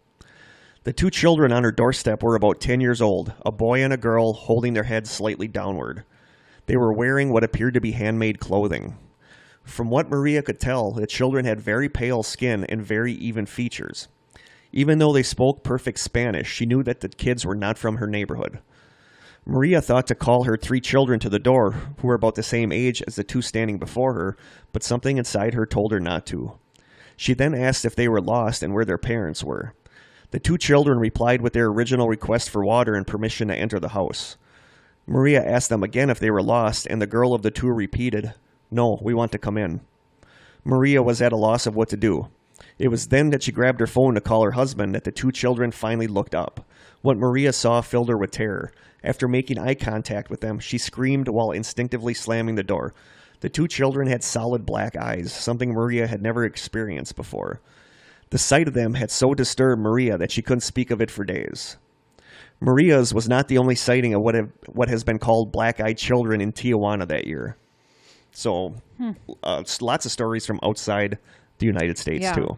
The two children on her doorstep were about 10 years old, a boy and a girl holding their heads slightly downward. They were wearing what appeared to be handmade clothing. From what Maria could tell, the children had very pale skin and very even features. Even though they spoke perfect Spanish, she knew that the kids were not from her neighborhood. Maria thought to call her three children to the door, who were about the same age as the two standing before her, but something inside her told her not to. She then asked if they were lost and where their parents were. The two children replied with their original request for water and permission to enter the house. Maria asked them again if they were lost, and the girl of the two repeated, "No, we want to come in." Maria was at a loss of what to do. It was then that she grabbed her phone to call her husband that the two children finally looked up. What Maria saw filled her with terror. After making eye contact with them, she screamed while instinctively slamming the door. The two children had solid black eyes, something Maria had never experienced before. The sight of them had so disturbed Maria that she couldn't speak of it for days. Maria's was not the only sighting of what has been called black-eyed children in Tijuana that year. So, lots of stories from outside the United States, too.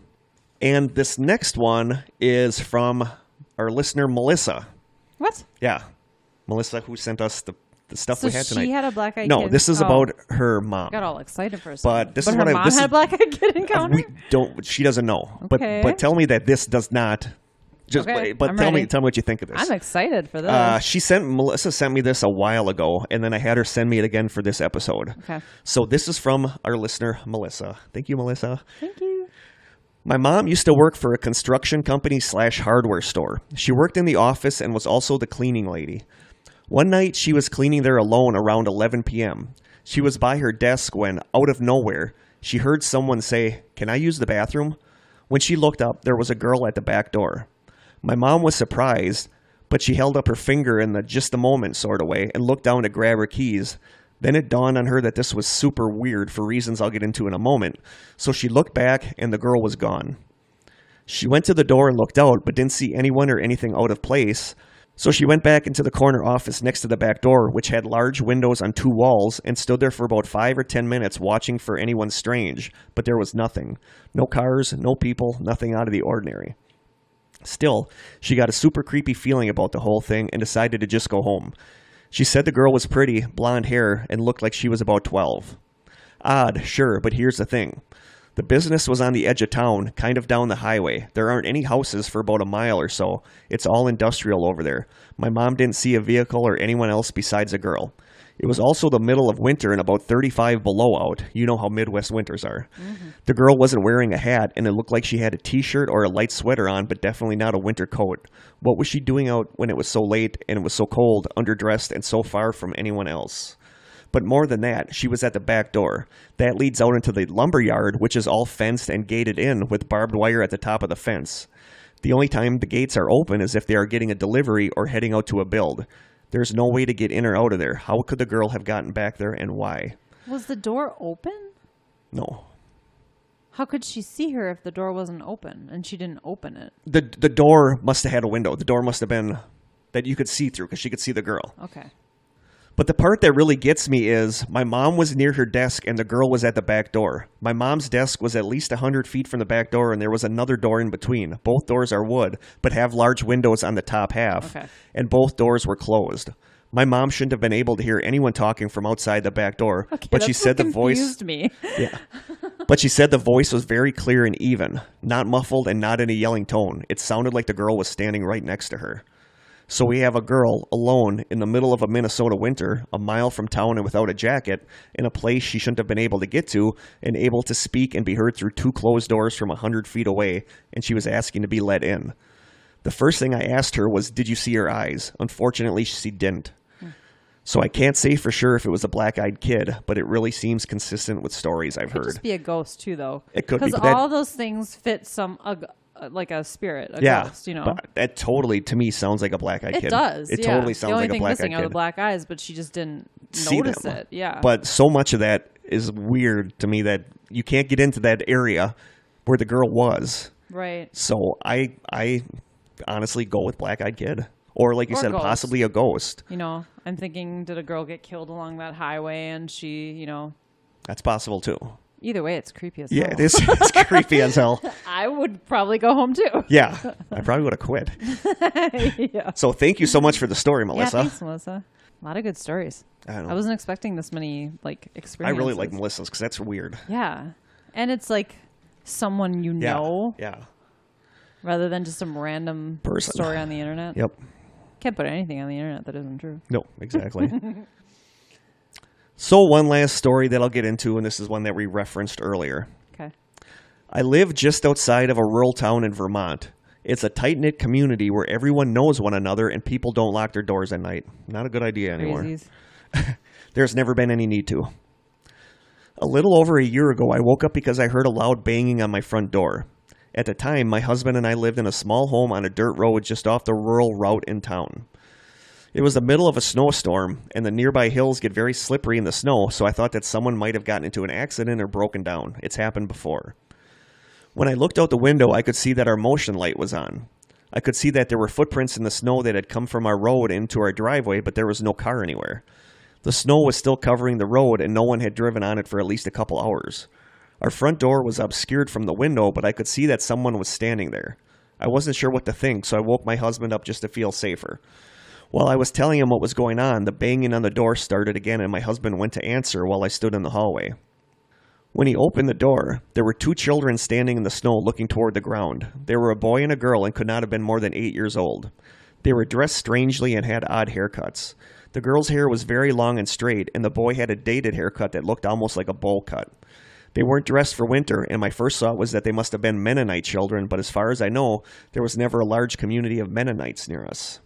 And this next one is from our listener, Melissa. What? Yeah. Melissa, who sent us the stuff we had tonight. She had a black-eyed kid? No, this is about her mom. Got all excited for a second. But her mom had a black-eyed kid encounter? She doesn't know. Okay. But tell me that this does not... Okay, but tell me what you think of this. I'm excited for this. Melissa sent me this a while ago, and then I had her send me it again for this episode. Okay. So this is from our listener, Melissa. Thank you, Melissa. Thank you. My mom used to work for a construction company / hardware store. She worked in the office and was also the cleaning lady. One night, she was cleaning there alone around 11 p.m. She was by her desk when, out of nowhere, she heard someone say, "Can I use the bathroom?" When she looked up, there was a girl at the back door. My mom was surprised, but she held up her finger in the just a moment sort of way and looked down to grab her keys. Then it dawned on her that this was super weird for reasons I'll get into in a moment. So she looked back and the girl was gone. She went to the door and looked out, but didn't see anyone or anything out of place. So she went back into the corner office next to the back door, which had large windows on two walls, and stood there for about 5 or 10 minutes watching for anyone strange, but there was nothing. No cars, no people, nothing out of the ordinary. Still, she got a super creepy feeling about the whole thing and decided to just go home. She said the girl was pretty, blonde hair, and looked like she was about 12. Odd, sure, but here's the thing. The business was on the edge of town, kind of down the highway. There aren't any houses for about a mile or so. It's all industrial over there. My mom didn't see a vehicle or anyone else besides a girl. It was also the middle of winter and about 35 below out. You know how Midwest winters are. Mm-hmm. The girl wasn't wearing a hat, and it looked like she had a t-shirt or a light sweater on, but definitely not a winter coat. What was she doing out when it was so late and it was so cold, underdressed, and so far from anyone else? But more than that, she was at the back door. That leads out into the lumber yard, which is all fenced and gated in with barbed wire at the top of the fence. The only time the gates are open is if they are getting a delivery or heading out to a build. There's no way to get in or out of there. How could the girl have gotten back there and why? Was the door open? No. How could she see her if the door wasn't open and she didn't open it? The door must have had a window. The door must have been that you could see through because she could see the girl. Okay. But the part that really gets me is my mom was near her desk and the girl was at the back door. My mom's desk was at least 100 feet from the back door and there was another door in between. Both doors are wood, but have large windows on the top half. Okay. And both doors were closed. My mom shouldn't have been able to hear anyone talking from outside the back door. Okay, but she said the voice confused me. Yeah. But she said the voice was very clear and even, not muffled and not in a yelling tone. It sounded like the girl was standing right next to her. So we have a girl alone in the middle of a Minnesota winter, a mile from town and without a jacket, in a place she shouldn't have been able to get to, and able to speak and be heard through two closed doors from 100 feet away, and she was asking to be let in. The first thing I asked her was, did you see her eyes? Unfortunately, she didn't. So I can't say for sure if it was a black-eyed kid, but it really seems consistent with stories I've heard. It could just be a ghost, too, though. It could be. Because all those things fit like a spirit, a ghost, you know. But that totally, to me, sounds like a black-eyed kid. It does, It yeah. totally sounds like a black-eyed kid. The only thing missing are the black eyes, but she just didn't notice it. Yeah. But so much of that is weird to me that you can't get into that area where the girl was. Right. So I honestly go with black-eyed kid. Or like you said, ghost. possibly a ghost. You know, I'm thinking, did a girl get killed along that highway and she, you know. That's possible, too. Either way, it's creepy as hell. Yeah, it is. It's creepy as hell. I would probably go home, too. Yeah, I probably would have quit. Yeah. So thank you so much for the story, Melissa. Yeah, thanks, Melissa. A lot of good stories. I wasn't expecting this many, experiences. I really like Melissa's because that's weird. Yeah. And it's someone you know. Yeah. Rather than just some random person story on the internet. Yep. Can't put anything on the internet that isn't true. No, exactly. So one last story that I'll get into, and this is one that we referenced earlier. Okay. I live just outside of a rural town in Vermont. It's a tight-knit community where everyone knows one another and people don't lock their doors at night. Not a good idea anymore. Crazies. There's never been any need to. A little over a year ago, I woke up because I heard a loud banging on my front door. At the time, my husband and I lived in a small home on a dirt road just off the rural route in town. It was the middle of a snowstorm, and the nearby hills get very slippery in the snow, so I thought that someone might have gotten into an accident or broken down. It's happened before. When I looked out the window, I could see that our motion light was on. I could see that there were footprints in the snow that had come from our road into our driveway, but there was no car anywhere. The snow was still covering the road, and no one had driven on it for at least a couple hours. Our front door was obscured from the window, but I could see that someone was standing there. I wasn't sure what to think, so I woke my husband up just to feel safer. While I was telling him what was going on, the banging on the door started again, and my husband went to answer while I stood in the hallway. When he opened the door, there were two children standing in the snow looking toward the ground. They were a boy and a girl and could not have been more than 8 years old. They were dressed strangely and had odd haircuts. The girl's hair was very long and straight, and the boy had a dated haircut that looked almost like a bowl cut. They weren't dressed for winter, and my first thought was that they must have been Mennonite children, but as far as I know, there was never a large community of Mennonites near us.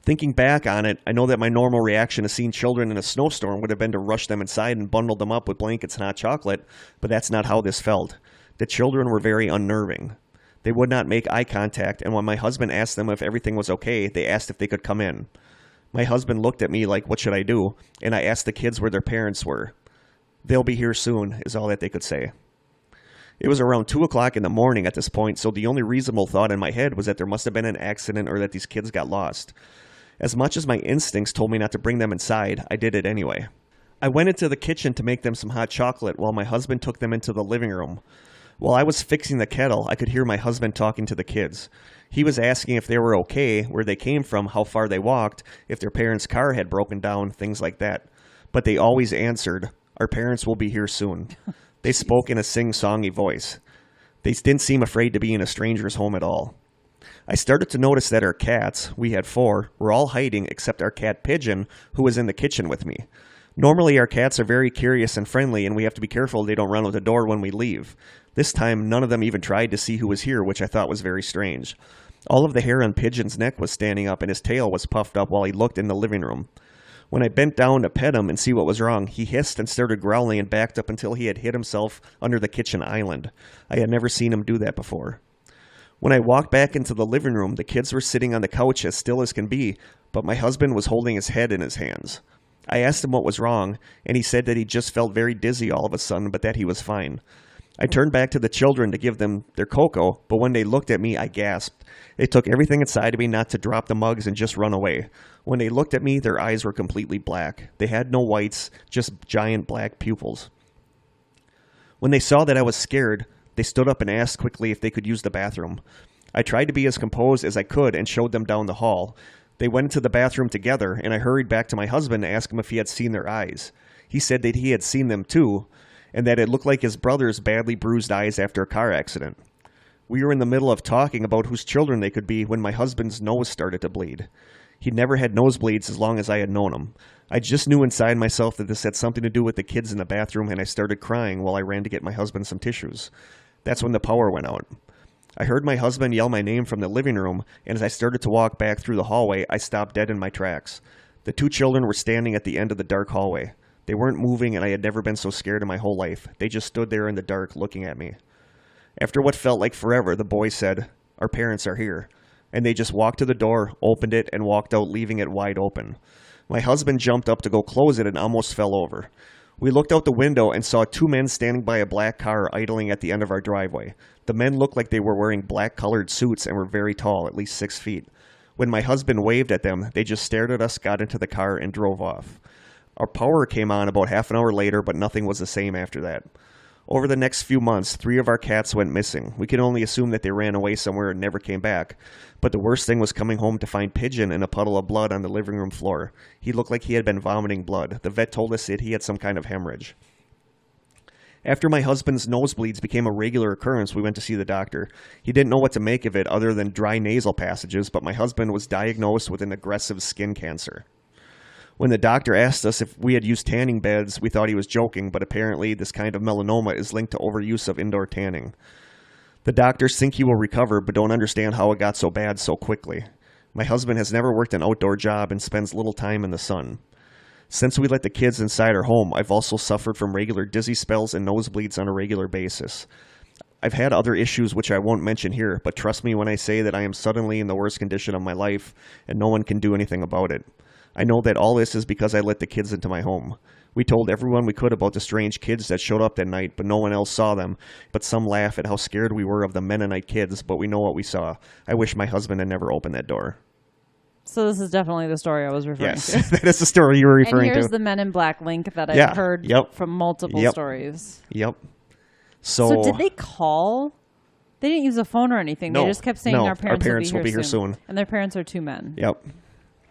Thinking back on it, I know that my normal reaction to seeing children in a snowstorm would have been to rush them inside and bundle them up with blankets and hot chocolate, but that's not how this felt. The children were very unnerving. They would not make eye contact, and when my husband asked them if everything was okay, they asked if they could come in. My husband looked at me like, what should I do? And I asked the kids where their parents were. They'll be here soon, is all that they could say. It was around 2 o'clock in the morning at this point, so the only reasonable thought in my head was that there must have been an accident or that these kids got lost. As much as my instincts told me not to bring them inside, I did it anyway. I went into the kitchen to make them some hot chocolate while my husband took them into the living room. While I was fixing the kettle, I could hear my husband talking to the kids. He was asking if they were okay, where they came from, how far they walked, if their parents' car had broken down, things like that. But they always answered, Our parents will be here soon. They spoke in a sing-songy voice. They didn't seem afraid to be in a stranger's home at all. I started to notice that our cats, we had 4, were all hiding except our cat Pigeon, who was in the kitchen with me. Normally, our cats are very curious and friendly, and we have to be careful they don't run out the door when we leave. This time, none of them even tried to see who was here, which I thought was very strange. All of the hair on Pigeon's neck was standing up, and his tail was puffed up while he looked in the living room. When I bent down to pet him and see what was wrong, he hissed and started growling and backed up until he had hid himself under the kitchen island. I had never seen him do that before. When I walked back into the living room, the kids were sitting on the couch as still as can be, but my husband was holding his head in his hands. I asked him what was wrong, and he said that he just felt very dizzy all of a sudden, but that he was fine. I turned back to the children to give them their cocoa, but when they looked at me, I gasped. It took everything inside of me not to drop the mugs and just run away. When they looked at me, their eyes were completely black. They had no whites, just giant black pupils. When they saw that I was scared, they stood up and asked quickly if they could use the bathroom. I tried to be as composed as I could and showed them down the hall. They went into the bathroom together, and I hurried back to my husband to ask him if he had seen their eyes. He said that he had seen them too, and that it looked like his brother's badly bruised eyes after a car accident. We were in the middle of talking about whose children they could be when my husband's nose started to bleed. He'd never had nosebleeds as long as I had known him. I just knew inside myself that this had something to do with the kids in the bathroom, and I started crying while I ran to get my husband some tissues. That's when the power went out. I heard my husband yell my name from the living room, and as I started to walk back through the hallway, I stopped dead in my tracks. The 2 children were standing at the end of the dark hallway. They weren't moving, and I had never been so scared in my whole life. They just stood there in the dark looking at me. After what felt like forever, the boy said, "Our parents are here." And they just walked to the door, opened it, and walked out, leaving it wide open. My husband jumped up to go close it and almost fell over. We looked out the window and saw 2 men standing by a black car idling at the end of our driveway. The men looked like they were wearing black-colored suits and were very tall, at least 6 feet. When my husband waved at them, they just stared at us, got into the car, and drove off. Our power came on about half an hour later, but nothing was the same after that. Over the next few months, 3 of our cats went missing. We can only assume that they ran away somewhere and never came back. But the worst thing was coming home to find Pigeon in a puddle of blood on the living room floor. He looked like he had been vomiting blood. The vet told us that he had some kind of hemorrhage. After my husband's nosebleeds became a regular occurrence, we went to see the doctor. He didn't know what to make of it other than dry nasal passages, but my husband was diagnosed with an aggressive skin cancer. When the doctor asked us if we had used tanning beds, we thought he was joking, but apparently this kind of melanoma is linked to overuse of indoor tanning. The doctors think he will recover, but don't understand how it got so bad so quickly. My husband has never worked an outdoor job and spends little time in the sun. Since we let the kids inside our home, I've also suffered from regular dizzy spells and nosebleeds on a regular basis. I've had other issues which I won't mention here, but trust me when I say that I am suddenly in the worst condition of my life, and no one can do anything about it. I know that all this is because I let the kids into my home. We told everyone we could about the strange kids that showed up that night, but no one else saw them. But some laugh at how scared we were of the Mennonite kids, but we know what we saw. I wish my husband had never opened that door. So this is definitely the story I was referring to. Yes, that is the story you were referring to. And here's the Men in Black link that I've heard from multiple stories. Yep. So did they call? They didn't use a phone or anything. No, they just kept saying our parents will be here soon. And their parents are 2 men. Yep.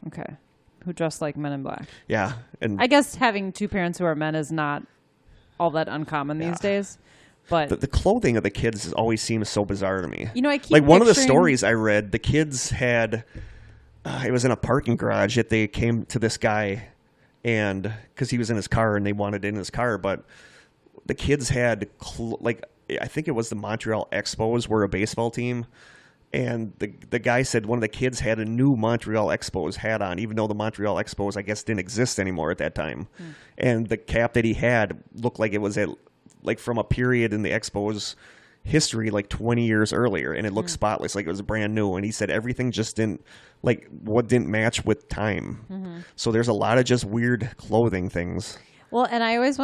Okay. Who dress like Men in Black. Yeah. And I guess having 2 parents who are men is not all that uncommon these days. But the clothing of the kids always seems so bizarre to me. You know, I keep like one of the stories I read, the kids had it was in a parking garage that they came to this guy, and because he was in his car and they wanted it in his car, but the kids had I think it was the Montreal Expos were a baseball team. And the guy said one of the kids had a new Montreal Expos hat on, even though the Montreal Expos, I guess, didn't exist anymore at that time. And the cap that he had looked like it was from a period in the Expos history, like 20 years earlier. And it looked spotless, like it was brand new. And he said everything just didn't match with time. So there's a lot of just weird clothing things. Well, and I always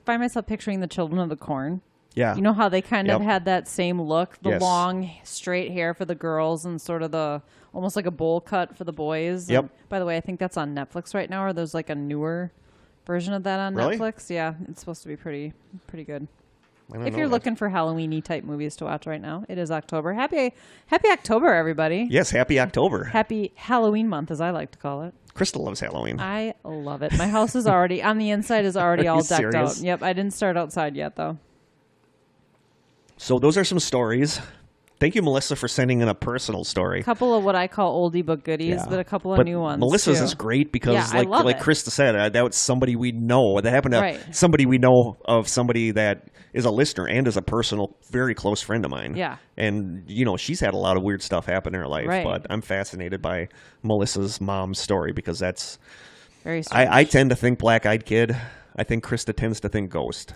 find myself picturing the Children of the Corn. Yeah. You know how they kind of had that same look, the long, straight hair for the girls and sort of the almost like a bowl cut for the boys. Yep. And by the way, I think that's on Netflix right now, or there's like a newer version of that on Really? Netflix. Yeah, it's supposed to be pretty good. If you're looking for Halloween-y type movies to watch right now, it is October. Happy October, everybody. Yes, happy October. Happy Halloween month, as I like to call it. Krista loves Halloween. I love it. My house is already, on the inside is already all decked serious? out. Yep, I didn't start outside yet, though. So those are some stories. Thank you, Melissa, for sending in a personal story. A couple of what I call oldie but goodies, but a couple of new ones. Melissa's too. is great because, I love like it. Krista said, that was somebody we know. That happened to Right. somebody we know of somebody that is a listener and is a personal, very close friend of mine. Yeah. And, she's had a lot of weird stuff happen in her life. Right. But I'm fascinated by Melissa's mom's story because that's... Very strange. I tend to think black-eyed kid. I think Krista tends to think ghost.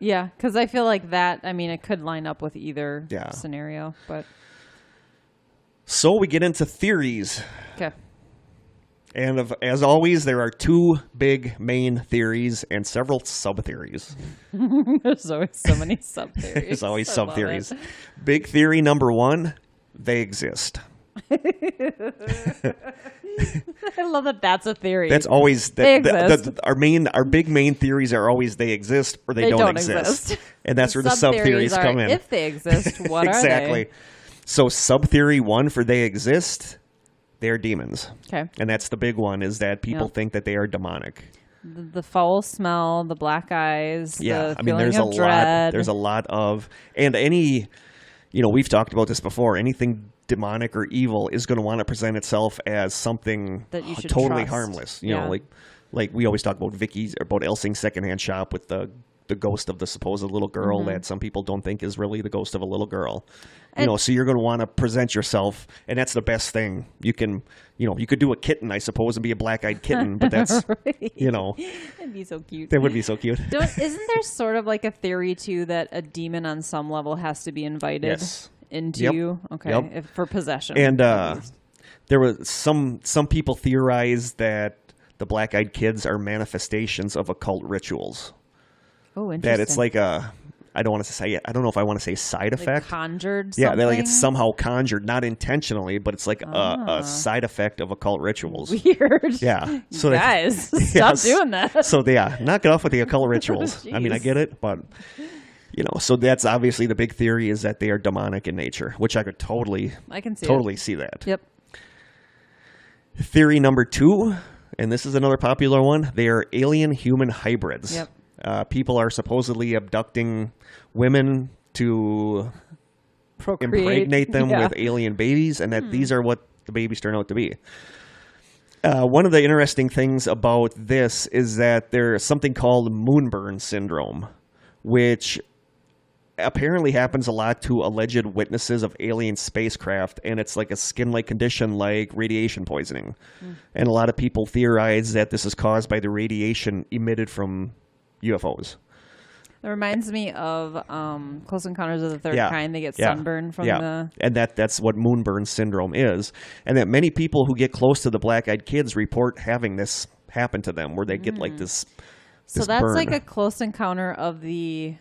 Yeah, because I feel like that, it could line up with either scenario, but... So we get into theories. Okay. And as always, there are two big main theories and several sub-theories. There's always so many sub-theories. There's always I sub-theories. love it. Big theory number one, they exist. I love that that's a theory. That's always... They exist. Our big main theories are always they exist or they don't exist. And that's where the sub-theories come in. If they exist, what exactly. are they? So sub-theory one for they exist, they're demons. Okay. And that's the big one, is that people think that they are demonic. The foul smell, the black eyes, the feeling there's of dread. There's a lot of... And any... we've talked about this before. Anything demonic or evil is going to want to present itself as something that you should totally trust. harmless. You know, like we always talk about Vicky's, or about Elsing's secondhand shop with the ghost of the supposed little girl that some people don't think is really the ghost of a little girl. So you're going to want to present yourself, and that's the best thing. You can, you could do a kitten, I suppose, and be a black-eyed kitten, but that's, right. It'd be so cute. That would be so cute. Isn't there sort of like a theory, too, that a demon on some level has to be invited into you? Okay, for possession. And there was some people theorize that the black-eyed kids are manifestations of occult rituals. Oh, interesting. That it's like I don't know if I want to say side effect. Conjured something? Yeah, they're like it's somehow conjured, not intentionally, but it's like a side effect of occult rituals. Weird. Yeah. So guys, stop doing that. So knock it off with the occult rituals. I mean, I get it, but so that's obviously the big theory, is that they are demonic in nature, which I could totally see that. Yep. Theory number two, and this is another popular one, they are alien-human hybrids. Yep. People are supposedly abducting women to impregnate them with alien babies, and that these are what the babies turn out to be. One of the interesting things about this is that there's something called moonburn syndrome, which apparently happens a lot to alleged witnesses of alien spacecraft, and it's like a skin-like condition like radiation poisoning. And a lot of people theorize that this is caused by the radiation emitted from UFOs. It reminds me of Close Encounters of the Third Kind. They get sunburned from the... And that's what moonburn syndrome is. And that many people who get close to the black-eyed kids report having this happen to them, where they get like this So that's burn. like a close encounter of the...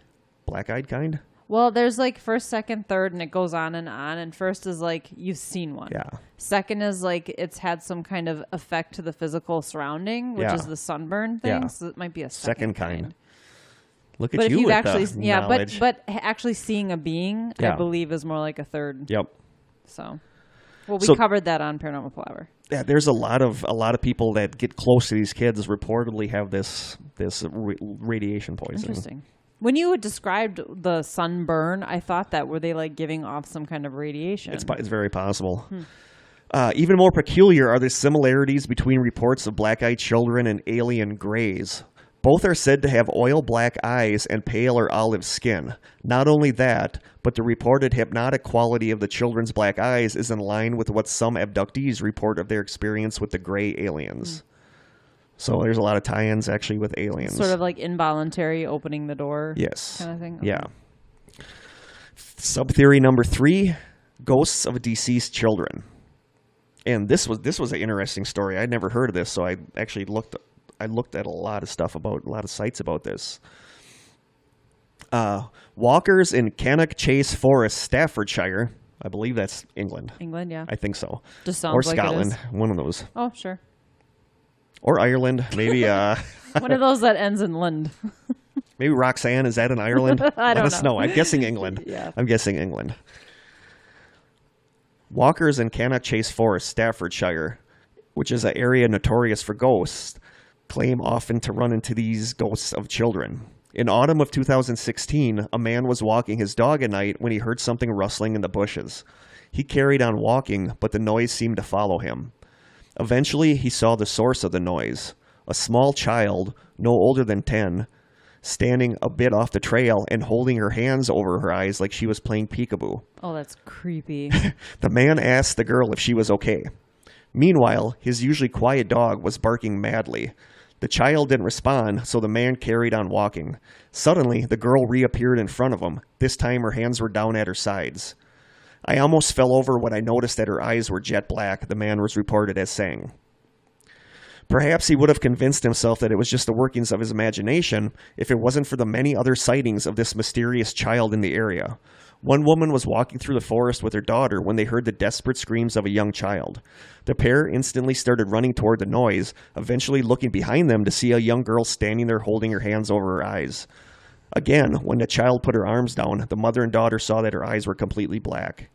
Black-eyed kind? Well, there's like first, second, third, and it goes on. And first is like you've seen one. Yeah. Second is like it's had some kind of effect to the physical surrounding, which is the sunburn thing. Yeah. So it might be a second kind. Look but at if you you've with actually, the yeah, knowledge. but actually seeing a being, I believe, is more like a third. Yep. So, we covered that on Paranormal Palaver. Yeah, there's a lot of people that get close to these kids reportedly have this radiation poisoning. Interesting. When you had described the sunburn, I thought that were they like giving off some kind of radiation? It's very possible. Even more peculiar are the similarities between reports of black-eyed children and alien greys. Both are said to have oil black eyes and pale or olive skin. Not only that, but the reported hypnotic quality of the children's black eyes is in line with what some abductees report of their experience with the gray aliens. So there's a lot of tie-ins actually with aliens. Sort of like involuntary opening the door. Yes. Kind of thing. Okay. Yeah. Sub-theory number 3, ghosts of deceased children. And this was an interesting story. I'd never heard of this, so I actually looked at a lot of stuff about a lot of sites about this. Walkers in Cannock Chase Forest, Staffordshire. I believe that's England. England, yeah. I think so. Just sounds or like Scotland, it is. one of those. Oh, sure. Or Ireland, maybe. One of those that ends in "land." Maybe Roxanne, is that in Ireland? I don't Let us know. I'm guessing England. Yeah. I'm guessing England. Walkers in Cannock Chase Forest, Staffordshire, which is an area notorious for ghosts, claim often to run into these ghosts of children. In autumn of 2016, a man was walking his dog at night when he heard something rustling in the bushes. He carried on walking, but the noise seemed to follow him. Eventually, he saw the source of the noise. A small child, no older than 10, standing a bit off the trail and holding her hands over her eyes like she was playing peekaboo. Oh, that's creepy. The man asked the girl if she was okay. Meanwhile, his usually quiet dog was barking madly. The child didn't respond, so the man carried on walking. Suddenly, the girl reappeared in front of him. This time, her hands were down at her sides. I almost fell over when I noticed that her eyes were jet black, the man was reported as saying. Perhaps he would have convinced himself that it was just the workings of his imagination if it wasn't for the many other sightings of this mysterious child in the area. One woman was walking through the forest with her daughter when they heard the desperate screams of a young child. The pair instantly started running toward the noise, eventually looking behind them to see a young girl standing there holding her hands over her eyes. Again, when the child put her arms down, the mother and daughter saw that her eyes were completely black.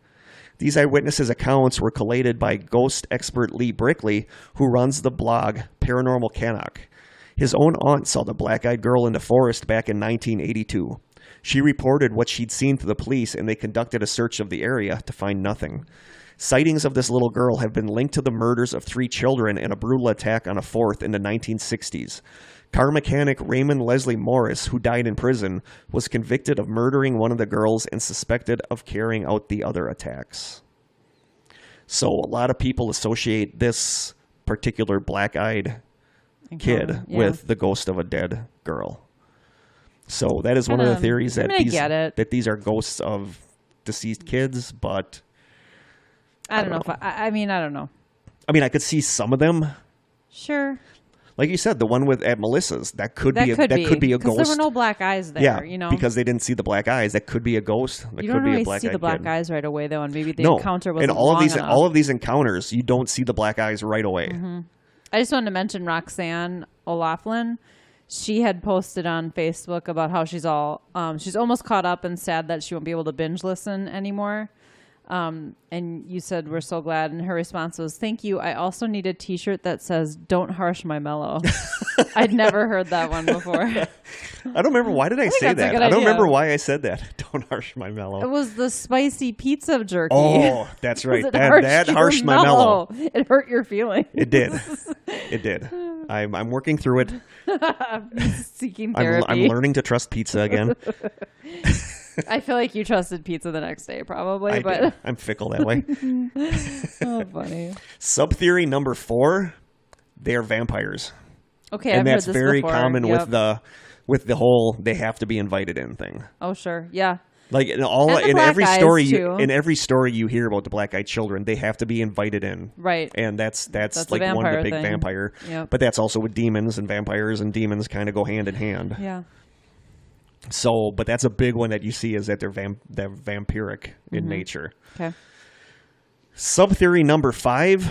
These eyewitnesses' accounts were collated by ghost expert Lee Brickley, who runs the blog Paranormal Cannock. His own aunt saw the black-eyed girl in the forest back in 1982. She reported what she'd seen to the police, and they conducted a search of the area to find nothing. Sightings of this little girl have been linked to the murders of 3 children and a brutal attack on a 4th in the 1960s. Car mechanic Raymond Leslie Morris, who died in prison, was convicted of murdering one of the girls and suspected of carrying out the other attacks. So a lot of people associate this particular black-eyed kid with the ghost of a dead girl. So that is one of the theories that these are ghosts of deceased kids, but I don't know. I don't know. I mean, I could see some of them. Sure. Like you said, the one at Melissa's, that could be a ghost. There were no black eyes there, because they didn't see the black eyes. That could be a ghost. That you could don't be really a black-eyed see the black kid. eyes right away, though, and maybe the encounter wasn't and all enough. of these encounters, you don't see the black eyes right away. Mm-hmm. I just wanted to mention Roxanne O'Loughlin. She had posted on Facebook about how she's almost caught up and sad that she won't be able to binge listen anymore. And you said, we're so glad. And her response was, thank you. I also need a t-shirt that says, don't harsh my mellow. I'd never heard that one before. I don't remember. Why did I say that? I don't remember why I said that. Don't harsh my mellow. It was the spicy pizza jerky. Oh, that's right. That harshed my mellow. It hurt your feelings. It did. It did. I'm working through it. Seeking therapy. I'm learning to trust pizza again. I feel like you trusted pizza the next day, probably. I did. I'm fickle that way. Oh, funny. Sub-theory number 4, they are vampires. Okay, and I've that's heard this very before. common with the whole they have to be invited in thing. Oh, sure. Yeah. Like in every story you hear about the black-eyed children, they have to be invited in. Right. And that's like one of the big vampire. Yep. But that's also with demons, and vampires and demons kind of go hand in hand. Yeah. So, but that's a big one that you see is that they're vampiric in nature. Okay. Sub-theory number 5,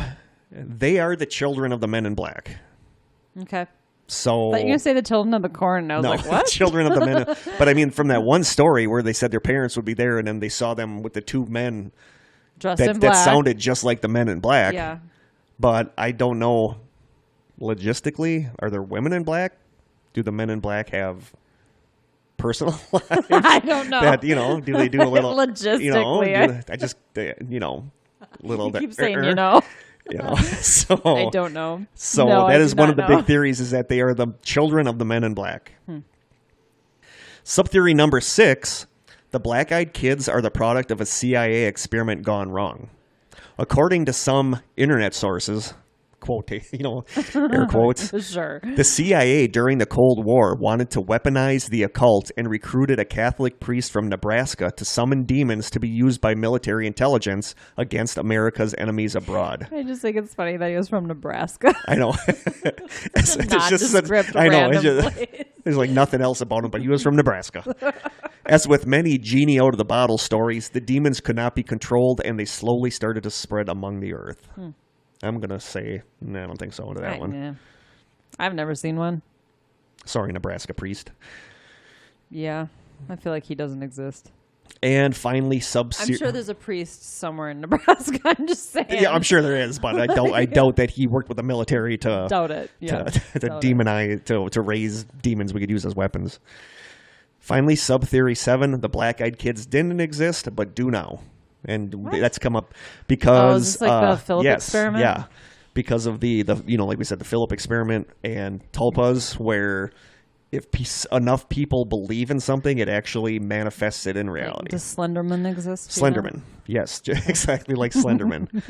they are the children of the Men in Black. Okay. So I thought you were going to say the children of the corn, and I was like, what? Children of the Men. But I mean, from that one story where they said their parents would be there, and then they saw them with the 2 men dressed in black. That sounded just like the Men in Black. Yeah. But I don't know, logistically, are there women in black? Do the Men in Black have personal lives? I don't know. That, do they do a little logistically? I just little. You keep saying So I don't know. So no, that is one of the big theories, is that they are the children of the Men in Black. Sub-theory number 6, the black-eyed kids are the product of a CIA experiment gone wrong. According to some internet sources, quote, air quotes. Sure. The CIA during the Cold War wanted to weaponize the occult and recruited a Catholic priest from Nebraska to summon demons to be used by military intelligence against America's enemies abroad. I just think it's funny that he was from Nebraska. I know. There's like nothing else about him, but he was from Nebraska. As with many genie out of the bottle stories, the demons could not be controlled, and they slowly started to spread among the earth. I'm going to say, I don't think so to that one. Yeah. I've never seen one. Sorry, Nebraska priest. Yeah. I feel like he doesn't exist. And finally, I'm sure there's a priest somewhere in Nebraska. I'm just saying. Yeah, I'm sure there is, but I doubt that he worked with the military to doubt it. Yeah. to demonize to raise demons we could use as weapons. Finally, sub-theory 7, the black-eyed kids didn't exist, but do now. And that's come up because... is this like the Philip experiment? Yeah, because of the like we said, the Philip experiment and tulpas, where if enough people believe in something, it actually manifests it in reality. Does Slenderman exist? Slenderman. Yes, exactly like Slenderman.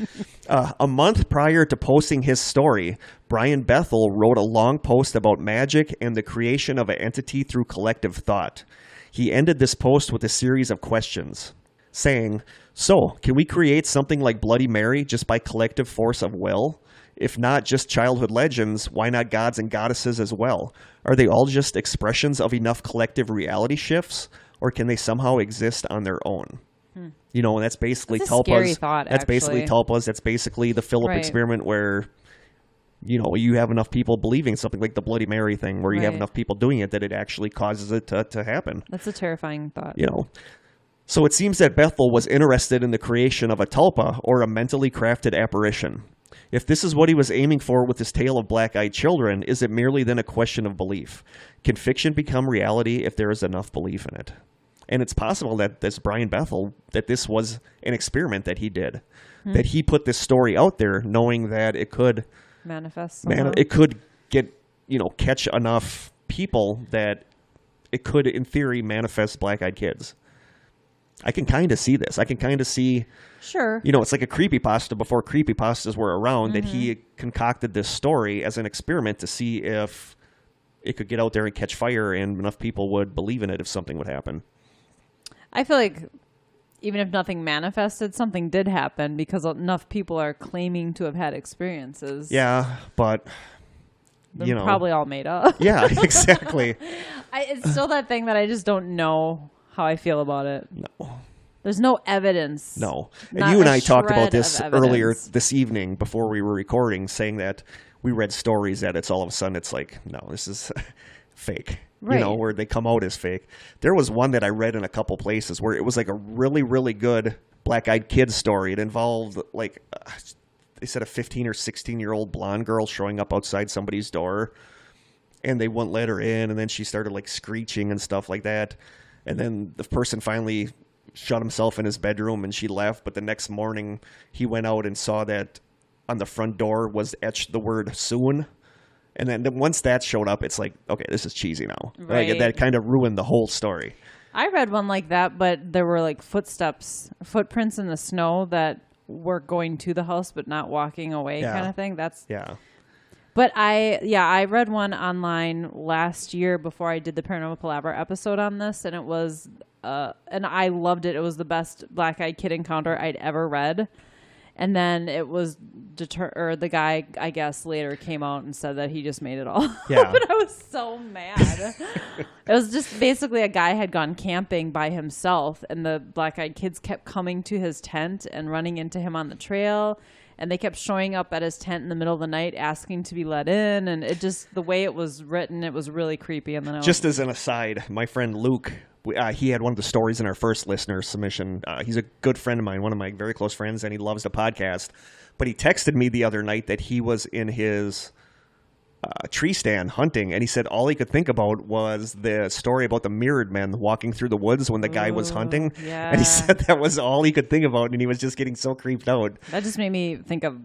A month prior to posting his story, Brian Bethel wrote a long post about magic and the creation of an entity through collective thought. He ended this post with a series of questions, saying, "So, can we create something like Bloody Mary just by collective force of will? If not just childhood legends, why not gods and goddesses as well? Are they all just expressions of enough collective reality shifts, or can they somehow exist on their own?" And that's basically That's a tulpas. scary thought, That's basically actually. tulpas. That's basically the Philip Right. experiment where, you have enough people believing something like the Bloody Mary thing, where you have Right. enough people doing it that it actually causes it to happen. That's a terrifying thought. So it seems that Bethel was interested in the creation of a tulpa, or a mentally crafted apparition. If this is what he was aiming for with his tale of black-eyed children, is it merely then a question of belief? Can fiction become reality if there is enough belief in it? And it's possible that this Brian Bethel, that this was an experiment that he did, that he put this story out there knowing that it could Manifest. it could get, catch enough people that it could, in theory, manifest black-eyed kids. I can kind of see this. I can kind of see, Sure. it's like a creepypasta before creepypastas were around, that he concocted this story as an experiment to see if it could get out there and catch fire and enough people would believe in it if something would happen. I feel like even if nothing manifested, something did happen because enough people are claiming to have had experiences. Yeah, but, They're probably all made up. Yeah, exactly. It's still that thing that I just don't know how I feel about it. No. There's no evidence. No. And Not you and a I talked about shred this of earlier evidence. this evening before we were recording, saying that we read stories that it's all of a sudden it's like, no, this is fake. Right. Where they come out as fake. There was one that I read in a couple places where it was like a really, really good black-eyed kid story. It involved they said a 15 or 16-year-old blonde girl showing up outside somebody's door, and they wouldn't let her in, and then she started like screeching and stuff like that. And then the person finally shut himself in his bedroom and she left. But the next morning he went out and saw that on the front door was etched the word soon. And then once that showed up, it's like, okay, this is cheesy now. Right. Like, that kind of ruined the whole story. I read one like that, but there were like footprints in the snow that were going to the house but not walking away, kind of thing. Yeah. But I read one online last year before I did the Paranormal Palaver episode on this, and it was and I loved it. It was the best black-eyed kid encounter I'd ever read. And then it was the guy, I guess, later came out and said that he just made it all. Yeah. But I was so mad. It was just basically a guy had gone camping by himself, and the black-eyed kids kept coming to his tent and running into him on the trail. And they kept showing up at his tent in the middle of the night asking to be let in. And it just, the way it was written, it was really creepy. And then Just as an aside, my friend Luke, he had one of the stories in our first listener submission. He's a good friend of mine, one of my very close friends, and he loves the podcast. But he texted me the other night that he was in his tree stand hunting, and he said all he could think about was the story about the mirrored men walking through the woods when the guy was hunting. yeah. And he said that was all he could think about, and he was just getting so creeped out. That just made me think of,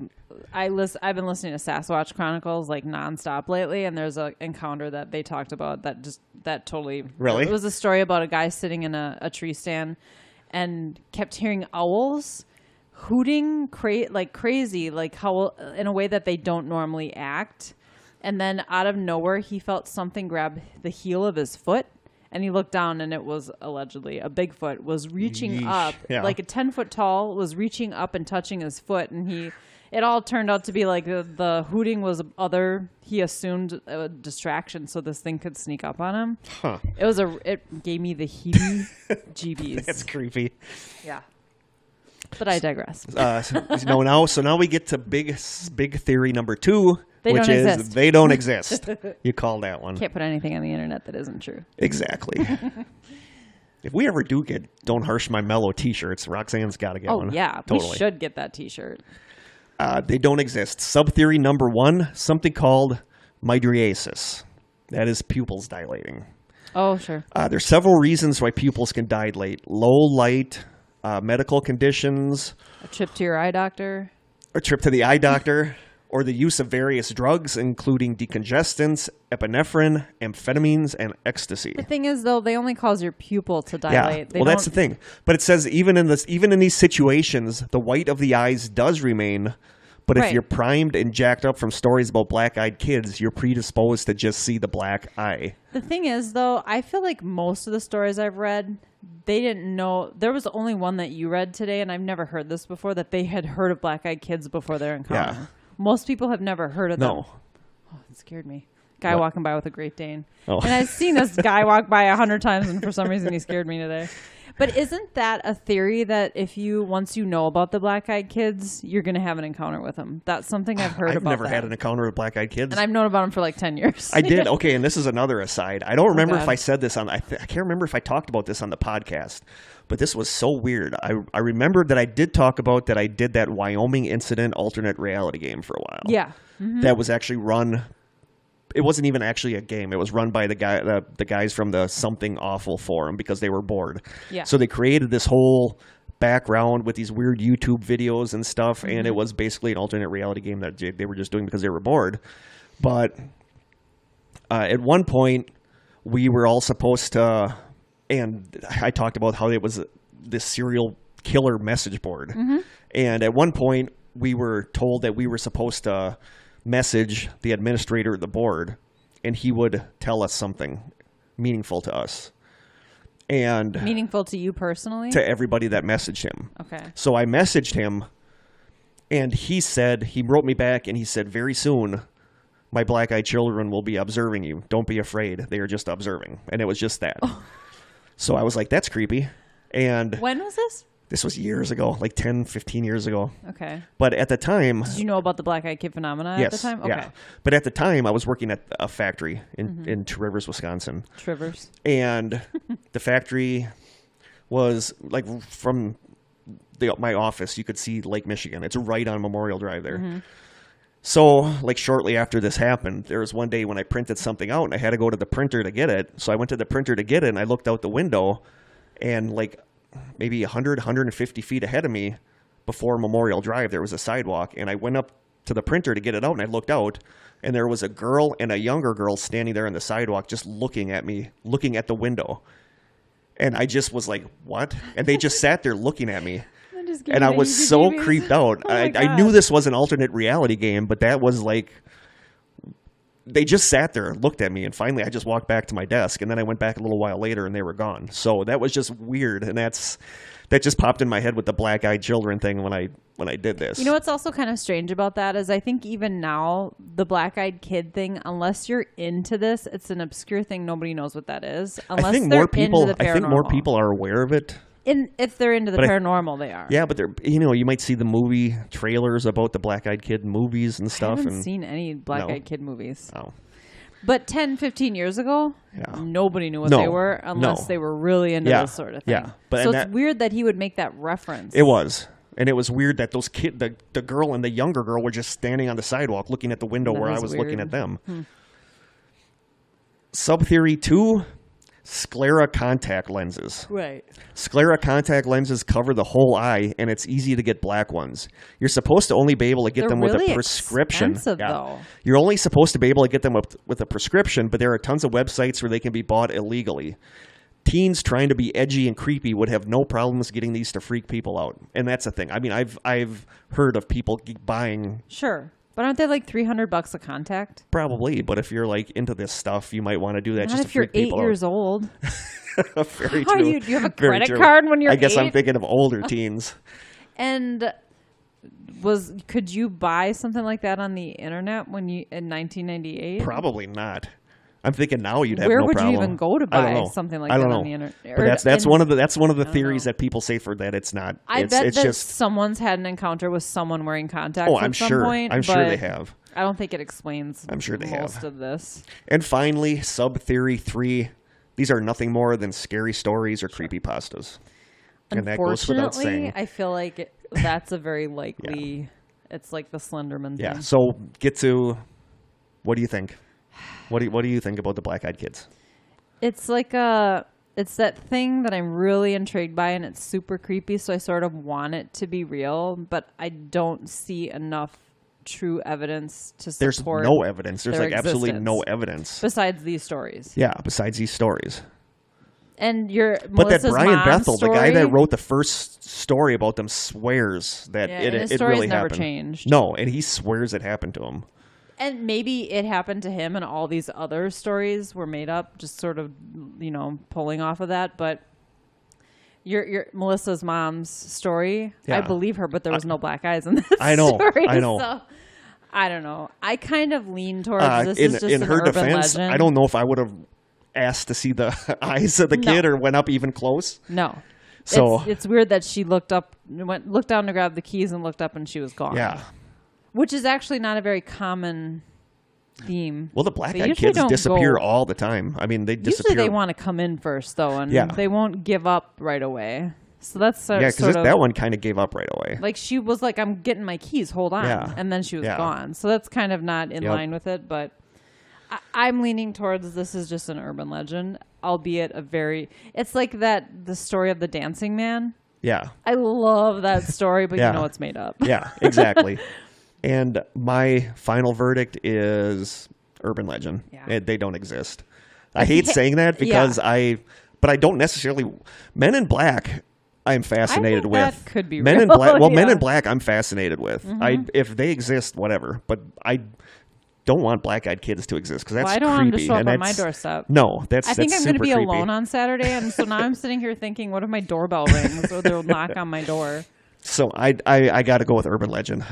I've been listening to Sasquatch Chronicles like nonstop lately, and there's an encounter that they talked about that totally... Really? It was a story about a guy sitting in a tree stand and kept hearing owls hooting like crazy, like how in a way that they don't normally act. And then out of nowhere, he felt something grab the heel of his foot. And he looked down, and it was allegedly a Bigfoot was reaching up, like a 10-foot tall, was reaching up and touching his foot. And it all turned out to be like the hooting was he assumed a distraction so this thing could sneak up on him. Huh. It gave me the heebie-jeebies. That's creepy. Yeah. But I digress. So now we get to big theory number 2. which is exist. they don't exist. You call that one. Can't put anything on the internet that isn't true. Exactly. If we ever do get Don't Harsh My Mellow t-shirts, Roxanne's got to get one. Oh, yeah. Totally. We should get that t-shirt. They don't exist. Sub-theory number 1, something called mydriasis. That is pupils dilating. Oh, sure. There's several reasons why pupils can dilate. Low light, medical conditions. A trip to your eye doctor. A trip to the eye doctor. Or the use of various drugs, including decongestants, epinephrine, amphetamines, and ecstasy. The thing is, though, they only cause your pupil to dilate. Yeah, well, that's the thing. But it says even in these situations, the white of the eyes does remain. But if you're primed and jacked up from stories about black-eyed kids, you're predisposed to just see the black eye. The thing is, though, I feel like most of the stories I've read, they didn't know. There was only one that you read today, and I've never heard this before, that they had heard of black-eyed kids before their encounter. Yeah. Most people have never heard of them. No. Oh, it scared me. Guy walking by with a Great Dane. Oh. And I've seen this guy walk by 100 times, and for some reason he scared me today. But isn't that a theory that once you know about the black-eyed kids, you're going to have an encounter with them? That's something I've heard about. I've never had an encounter with black-eyed kids. And I've known about them for like 10 years. I did. Okay, and this is another aside. I don't remember if I said this I can't remember if I talked about this on the podcast, but this was so weird. I remembered that I did talk about that I did that Wyoming incident alternate reality game for a while. Yeah. Mm-hmm. That was actually run. It wasn't even actually a game. It was run by the guys from the Something Awful forum because they were bored. Yeah. So they created this whole background with these weird YouTube videos and stuff, and it was basically an alternate reality game that they were just doing because they were bored. But at one point, we were all supposed to, and I talked about how it was this serial killer message board. Mm-hmm. And at one point, we were told that we were supposed to message the administrator of the board, and he would tell us something meaningful to us. And meaningful to you personally? To everybody that messaged him. Okay. So I messaged him, and he wrote me back, and he said, very soon, my black-eyed children will be observing you. Don't be afraid. They are just observing. And it was just that. Oh. So I was like, that's creepy. And when was this? This was years ago, like 10, 15 years ago. Okay. But at the time... Did you know about the black-eyed kid phenomena at the time? Okay. Yeah. But at the time, I was working at a factory in Two Rivers, Wisconsin. Trivers. And the factory was, like, from my office, you could see Lake Michigan. It's right on Memorial Drive there. Mm-hmm. So, like, shortly after this happened, there was one day when I printed something out, and I had to go to the printer to get it. So I went to the printer to get it, and I looked out the window, and, like, maybe 100, 150 feet ahead of me before Memorial Drive, there was a sidewalk, and I went up to the printer to get it out, and I looked out, and there was a girl and a younger girl standing there on the sidewalk just looking at me, looking at the window. And I just was like, what? And they just sat there looking at me. And I was so creeped out. Oh I knew this was an alternate reality game, but that was like... They just sat there and looked at me, and finally I just walked back to my desk, and then I went back a little while later, and they were gone. So that was just weird, and that just popped in my head with the black-eyed children thing when I did this. You know what's also kind of strange about that is I think even now, the black-eyed kid thing, unless you're into this, it's an obscure thing. Nobody knows what that is. Unless I think more people are aware of it. If they're into the paranormal, they are. Yeah, but you might see the movie trailers about the black-eyed kid movies and stuff. I haven't seen any black-eyed kid movies. Oh. But 10, 15 years ago, nobody knew what they were unless they were really into this sort of thing. Yeah. So it's weird that he would make that reference. It was. And it was weird that those the girl and the younger girl were just standing on the sidewalk looking at the window where I was looking at them. Sub-theory 2, sclera contact lenses. Right. Sclera contact lenses cover the whole eye, and it's easy to get black ones. You're supposed to only be able to get them really with a prescription. Though. You're only supposed to be able to get them with a prescription, but there are tons of websites where they can be bought illegally. Teens trying to be edgy and creepy would have no problems getting these to freak people out, and that's the thing. I mean, I've heard of people buying. Sure. But aren't they like $300 a contact? Probably, but if you're like into this stuff, you might want to do that. Not just if to freak you're 8 people years out. Old. Very true. Do you have a credit card when you're 8? I guess I'm thinking of older teens. And could you buy something like that on the internet in 1998? Probably not. I'm thinking now you'd have Where no would problem. you even go to buy something like that on the internet? But that's one of the theories that people say for that it's not. I bet that someone's had an encounter with someone wearing contacts. Oh, I'm sure. Point, I'm sure they have. I don't think it explains I'm sure they most have. of this. And finally, sub-theory 3. These are nothing more than scary stories or creepypastas. And that goes without saying. I feel like that's a very likely... It's like the Slenderman thing. Yeah, so get to... What do you think? What do you think about the Black Eyed Kids? It's like it's that thing that I'm really intrigued by, and it's super creepy, so I sort of want it to be real, but I don't see enough true evidence to support. There's no evidence. There's their like absolutely existence no evidence. besides these stories. Yeah, besides these stories. And But that Brian Bethel, story, the guy that wrote the first story about them, swears that and his it story's really never happened. changed. No, and he swears it happened to him. And maybe it happened to him, and all these other stories were made up, just sort of, pulling off of that. But your Melissa's mom's story, I believe her, but there was no black eyes in that story. I know. So, I don't know. I kind of lean towards this is just in an her urban defense, legend. I don't know if I would have asked to see the eyes of the kid or went up even close. No. So it's weird that she looked down to grab the keys and looked up and she was gone. Yeah. Which is actually not a very common theme. Well, the Black They Eyed usually Kids don't disappear go- all the time. I mean, they disappear. Usually they want to come in first, though, and Yeah. they won't give up right away. So that's because sort of that one kind of gave up right away. like she was like, "I'm getting my keys. Hold on," Yeah. and then she was Yeah. gone. So that's kind of not in line with it. But I'm leaning towards this is just an urban legend, albeit it's like the story of the dancing man. Yeah. I love that story, but Yeah. it's made up. Yeah, exactly. And my final verdict is urban legend. Yeah. They don't exist. I hate saying that because but I don't necessarily. Men in Black, I'm fascinated think with. that could be Men in real. Black. Well, Men Yeah. in Black, I'm fascinated with. If they exist, whatever. But I don't want Black Eyed Kids to exist because that's Well, I don't creepy. want them to show up and on my that's- doorstep. No, that's I think I'm going to be alone on Saturday, and so now I'm sitting here thinking, what if my doorbell rings or they'll knock on my door? So I got to go with urban legend.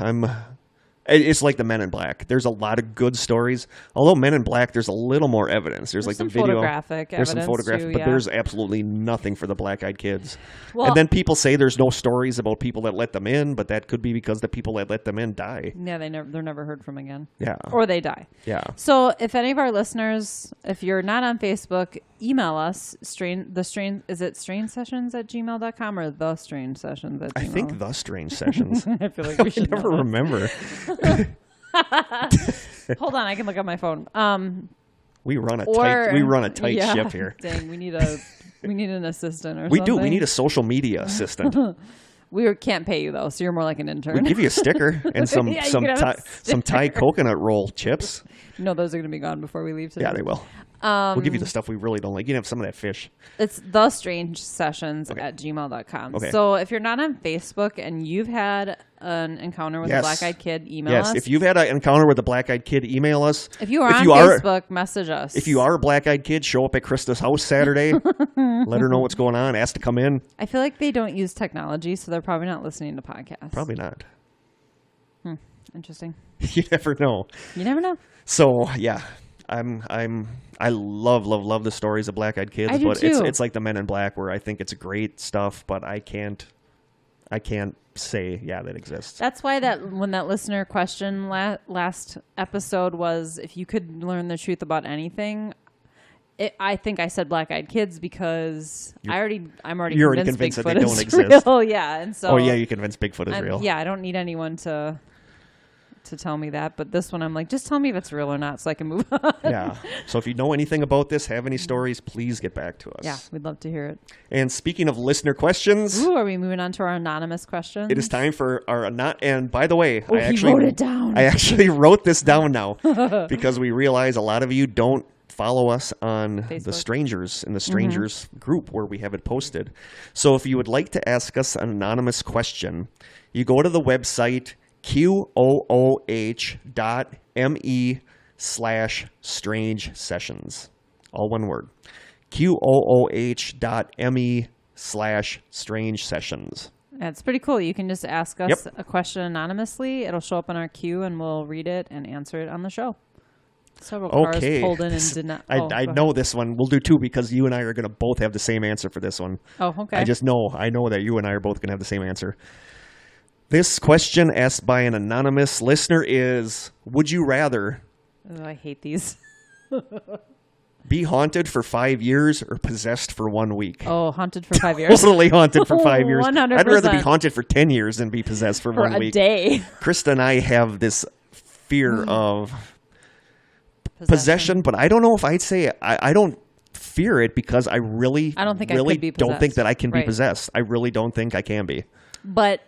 It's like the Men in Black. There's a lot of good stories. Although Men in Black, there's a little more evidence. There's like some the video. photographic There's some evidence photographic, too, but yeah. there's absolutely nothing for the Black Eyed Kids. Well, and then people say there's no stories about people that let them in, but that could be because the people that let them in die. Yeah, they're never heard from again. Yeah. Or they die. Yeah. So if any of our listeners, if you're not on Facebook, email us, is it strangesessions@gmail.com or thestrangesessions@gmail? I think the Strange Sessions. I feel like we I should never know remember. Hold on, I can look at my phone. We run a tight yeah, ship here. Dang, we need an assistant or We something. do. We need a social media assistant. We can't pay you though, so you're more like an intern. We give you a sticker and some Yeah, you some could have a Thai coconut roll chips. No, those are going to be gone before we leave today. Yeah, they will. We'll give you the stuff we really don't like. You can have some of that fish. It's thestrangesessions@gmail.com. Okay. So if you're not on Facebook and you've had an encounter with a black-eyed kid, email us. Yes, if you've had an encounter with a black-eyed kid, email us. If you are on Facebook, message us. If you are a black-eyed kid, show up at Krista's house Saturday. Let her know what's going on. Ask to come in. I feel like they don't use technology, so they're probably not listening to podcasts. Probably not. Interesting. You never know. You never know. So yeah, I love the stories of black-eyed kids, I do but too. it's like the Men in Black where I think it's great stuff, but I can't say that exists. That's why when that listener question last episode was, if you could learn the truth about anything, I think I said black-eyed kids because I'm already convinced that Bigfoot they don't is exist. real. Yeah, and so you convinced Bigfoot is real. Yeah, I don't need anyone to tell me that, but this one I'm like, just tell me if it's real or not so I can move on. Yeah. So if you know anything about this, have any stories, please get back to us. Yeah, we'd love to hear it. And speaking of listener questions, Ooh, are we moving on to our anonymous questions? it is time for our not. And by the way, he wrote it down. I actually wrote this down now because we realize a lot of you don't follow us on Facebook. the Strangers in the Strangers group where we have it posted. So if you would like to ask us an anonymous question, you go to the website QOOH.me/strange sessions. All one word. QOOH.me/strange sessions. That's pretty cool. You can just ask us Yep. a question anonymously. It'll show up in our queue, and we'll read it and answer it on the show. Several cars pulled in and did not. I know this one. We'll do two because you and I are going to both have the same answer for this one. Oh, okay. I know that you and I are both going to have the same answer. This question asked by an anonymous listener is, would you rather Oh, I hate these. be haunted for 5 years or possessed for 1 week? Oh, haunted for 5 years. Totally haunted for 5 years. 100%. I'd rather be haunted for 10 years than be possessed for 1 a week. day. Krista and I have this fear of possession, but I don't know if I'd say I don't fear it because I don't think I really could be don't think possessed. that I can be Right. possessed. I really don't think I can be. But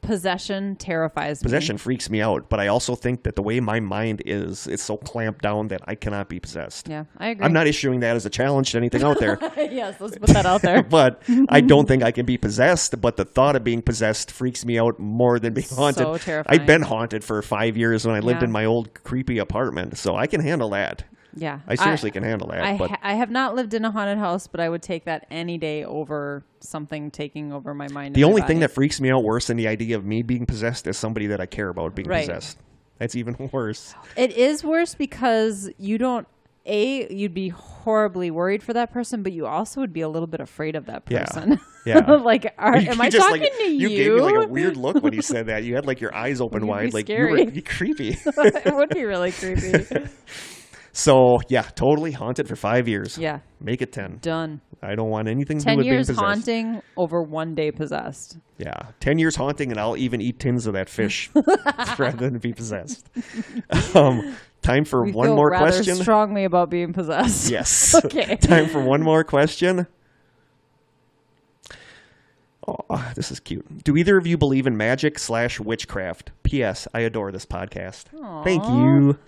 possession terrifies me. Possession freaks me out, but I also think that the way my mind is, it's so clamped down that I cannot be possessed. Yeah, I agree. I'm not issuing that as a challenge to anything out there, Yes, let's put that out there. but I don't think I can be possessed. But the thought of being possessed freaks me out more than being haunted. So terrifying. I've been haunted for 5 years when I lived Yeah. in my old creepy apartment, so I can handle that. Yeah. I seriously can handle that. But I have not lived in a haunted house, but I would take that any day over something taking over my mind. the and my only body. thing that freaks me out worse than the idea of me being possessed is somebody that I care about being Right. possessed. That's even worse. It is worse because you don't. You'd be horribly worried for that person, but you also would be a little bit afraid of that Yeah. person. Yeah. Like, am I just, talking like, to you? You gave me like a weird look when you said that. You had like your eyes open You'd be wide, like scary. you were creepy. It would be really creepy. So yeah, totally haunted for 5 years. Yeah, Make it 10. done. I don't want anything to do 10 with being years possessed. haunting over 1 day possessed. Yeah, 10 years haunting, and I'll even eat tins of that fish rather than be possessed. Time for We one feel more rather question. strongly about being possessed. Yes. Okay. Time for one more question. Oh, this is cute. Do either of you believe in magic / witchcraft? P.S. I adore this podcast. Aw. Thank you.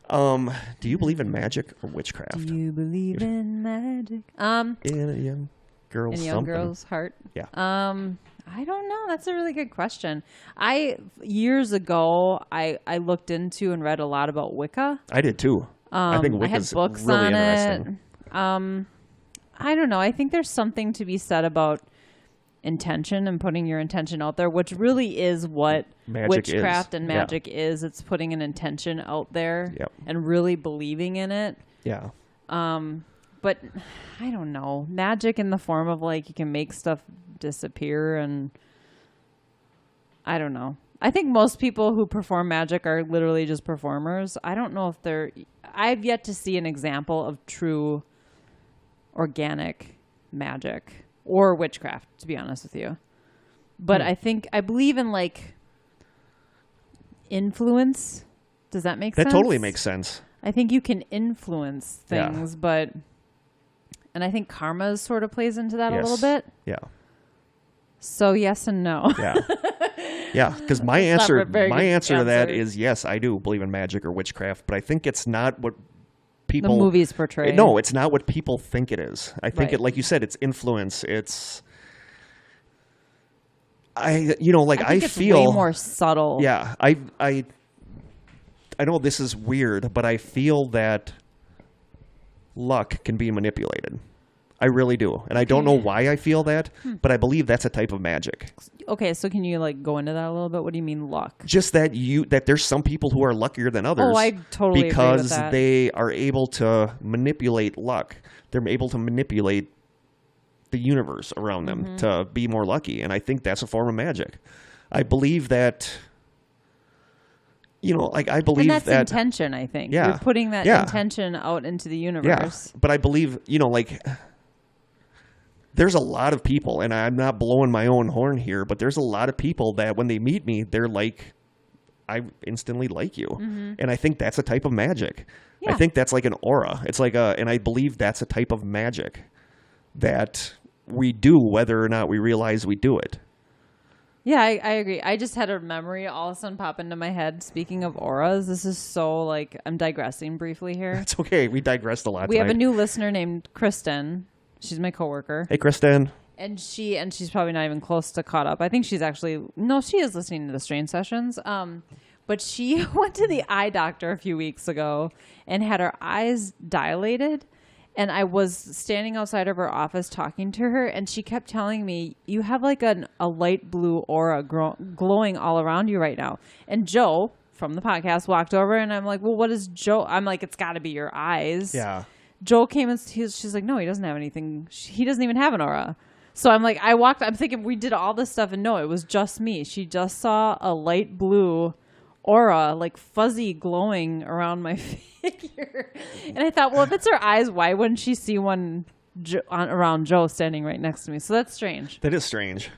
Do you believe in magic or witchcraft? Do you believe in magic? In a young girl's In a young something. girl's heart. Yeah. I don't know. That's a really good question. Years ago, I looked into and read a lot about Wicca. I did too. I think I had Wicca's books really on interesting. it. I don't know. I think there's something to be said about intention and putting your intention out there, which really is what Magic witchcraft is. and Yeah. magic is. It's putting an intention out there Yep. and really believing in it. Yeah. But I don't know. Magic in the form of like you can make stuff disappear, and I don't know. I think most people who perform magic are literally just performers. I don't know if I've yet to see an example of true organic magic or witchcraft, to be honest with you. But I believe in like influence. Does that make sense? That totally makes sense. I think you can influence Yeah. things, and I think karma sort of plays into that a little Yes. bit. Yeah. So yes and no. Yeah. Yeah, because my That's not answer a very good to that answer. is yes, I do believe in magic or witchcraft, but I think it's not what The people movies portray. No, it's not what people think it is. I think Right. it, like you said, it's influence. It's I think it's feel way more subtle. Yeah, I know this is weird, but I feel that luck can be manipulated. I really do. And I don't know why I feel that, but I believe that's a type of magic. Okay, so can you like go into that a little bit? What do you mean luck? Just that there's some people who are luckier than others. Oh, I totally agree with because that. they are able to manipulate luck. They're able to manipulate the universe around them Mm-hmm. to be more lucky, and I think that's a form of magic. I believe that I believe And that's that intention, I think. Yeah. You're putting that Yeah. intention out into the yeah, universe. but I believe there's a lot of people, and I'm not blowing my own horn here, but there's a lot of people that when they meet me, they're like, I instantly like you. And I think that's a type of magic. I Yeah. think that's like an aura. It's like and I believe that's a type of magic that we do whether or not we realize we do it. Yeah, I agree. I just had a memory all of a sudden pop into my head. Speaking of auras, this is so like, I'm digressing briefly here. It's okay. We digressed a lot We have a tonight. new listener named Kristen. She's my coworker. Hey, Kristen. And she's probably not even close to caught up. I think she's actually, no, she is listening to the Strange Sessions. But she went to the eye doctor a few weeks ago and had her eyes dilated. And I was standing outside of her office talking to her, and she kept telling me, you have like a light blue aura glowing all around you right now. And Joe from the podcast walked over, and I'm like, well, what is Joe? I'm like, it's got to be your eyes. Yeah. Joel came and she's like, no, he doesn't have anything. He doesn't even have an aura. So I'm like, I'm thinking we did all this stuff, and no, it was just me. She just saw a light blue aura, like fuzzy glowing around my figure. And I thought, well, if it's her eyes, why wouldn't she see one around Joe standing right next to me? So that's strange. That is strange.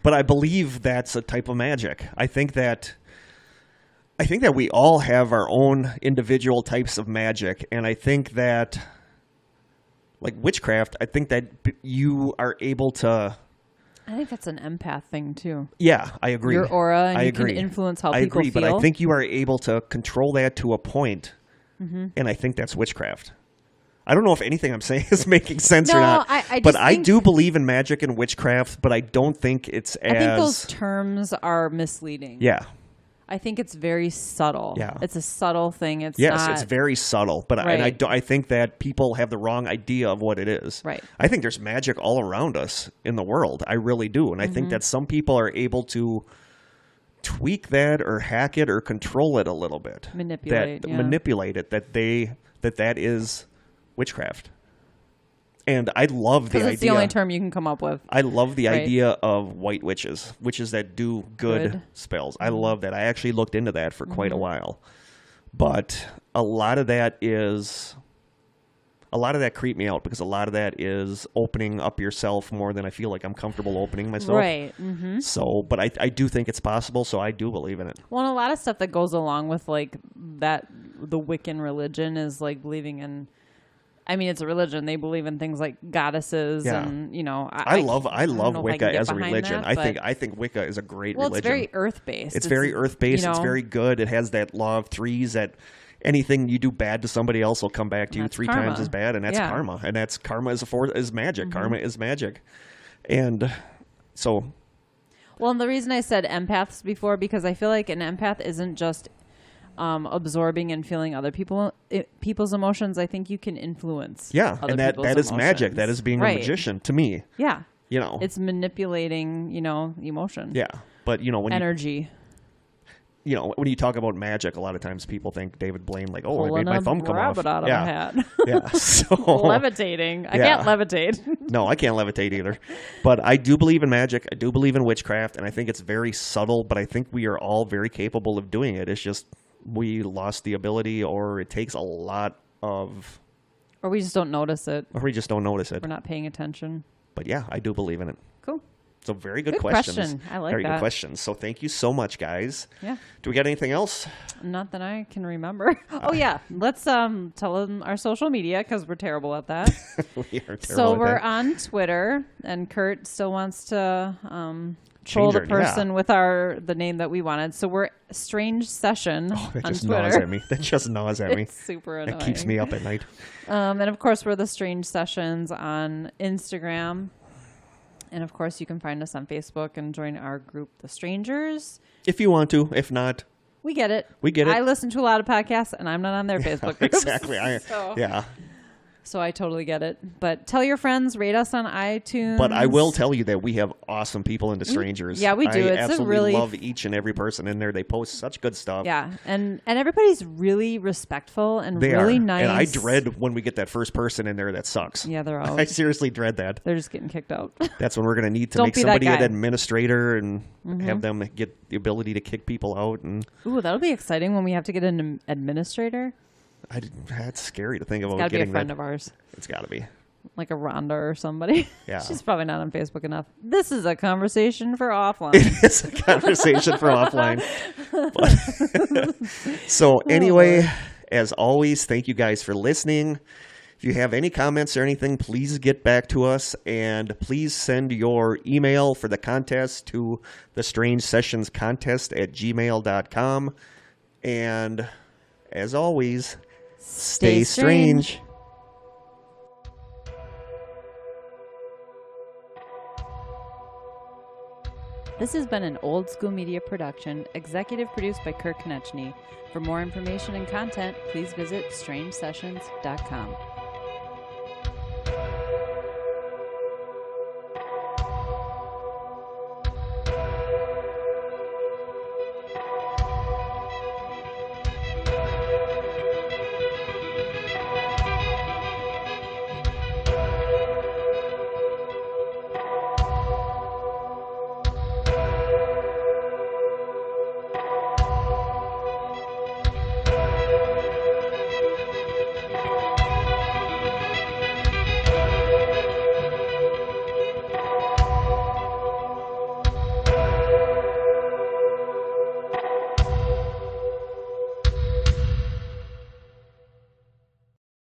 But I believe that's a type of magic. I think that we all have our own individual types of magic, and I think that, like witchcraft, I think that you are able to. I think that's an empath thing too. Yeah, I agree. Your aura, and I you agree. can influence how I people agree, feel. but I think you are able to control that to a point, and I think that's witchcraft. I don't know if anything I'm saying is making sense or not, but I do believe in magic and witchcraft, but I don't think it's as... I think those terms are misleading. Yeah. I think it's very subtle. Yeah. It's a subtle thing. It's very subtle, but right. I think that people have the wrong idea of what it is. Right. I think there's magic all around us in the world. I really do, and I think that some people are able to tweak that or hack it or control it a little bit. Manipulate it. That is witchcraft. And I love the idea. It's the only term you can come up with. I love the idea of white witches that do good spells. I love that. I actually looked into that for quite a while. But a lot of that creeped me out because a lot of that is opening up yourself more than I feel like I'm comfortable opening myself. Right. Mm-hmm. So, but I do think it's possible, so I do believe in it. Well, and a lot of stuff that goes along with like that, the Wiccan religion is like believing in, I mean, it's a religion. They believe in things like goddesses, and I love Wicca as a religion. That, I think Wicca is a great religion. It's very earth based. It's very earth based. It's very good. It has that law of threes that anything you do bad to somebody else will come back to you three times as bad, and that's karma. And that's karma is magic. Karma is magic, and so. Well, and the reason I said empaths before, because I feel like an empath isn't just absorbing and feeling other people's emotions. I think you can influence. Yeah, other and that is emotions. magic. That is being a magician to me. Yeah, it's manipulating. Emotion. Yeah, but when energy. When you talk about magic, a lot of times people think David Blaine, like, oh, I made my thumb come off. Out of a hat. Yeah, so levitating. I can't levitate. No, I can't levitate either. But I do believe in magic. I do believe in witchcraft, and I think it's very subtle. But I think we are all very capable of doing it. It's just we lost the ability, or it takes a lot of, or we just don't notice it. Or we just don't notice it. We're not paying attention. But yeah, I do believe in it. Cool. So very good questions. Question. I like very that. Good questions. So thank you so much, guys. Yeah. Do we got anything else? Not that I can remember. Oh yeah, let's tell them our social media because we're terrible at that. We are terrible. So we're on Twitter, and Kurt still wants to troll the person with the name that we wanted. So we're Strange Session on Twitter. That just gnaws at me. It's super annoying. It keeps me up at night. And of course, we're the Strange Sessions on Instagram. And of course, you can find us on Facebook and join our group, The Strangers. If you want to. If not, we get it. We get it. I listen to a lot of podcasts, and I'm not on their Facebook groups. Exactly. So I totally get it. But tell your friends, rate us on iTunes. But I will tell you that we have awesome people into Strangers. Yeah, we do. I absolutely love each and every person in there. They post such good stuff. Yeah, and everybody's really respectful and really nice. And I dread when we get that first person in there that sucks. Yeah, they're out. I seriously dread that. They're just getting kicked out. That's when we're going to need to make somebody an administrator and have them get the ability to kick people out. And ooh, that'll be exciting when we have to get an administrator. That's scary to think about. It's got to be a friend of ours. It's got to be. Like a Rhonda or somebody. Yeah. She's probably not on Facebook enough. This is a conversation for offline. It is a conversation for offline. So anyway, as always, thank you guys for listening. If you have any comments or anything, please get back to us. And please send your email for the contest to thestrangesessionscontest@gmail.com. And as always, stay strange. This has been an Old School Media production, executive produced by Kirk Konechny. For more information and content, please visit strangesessions.com.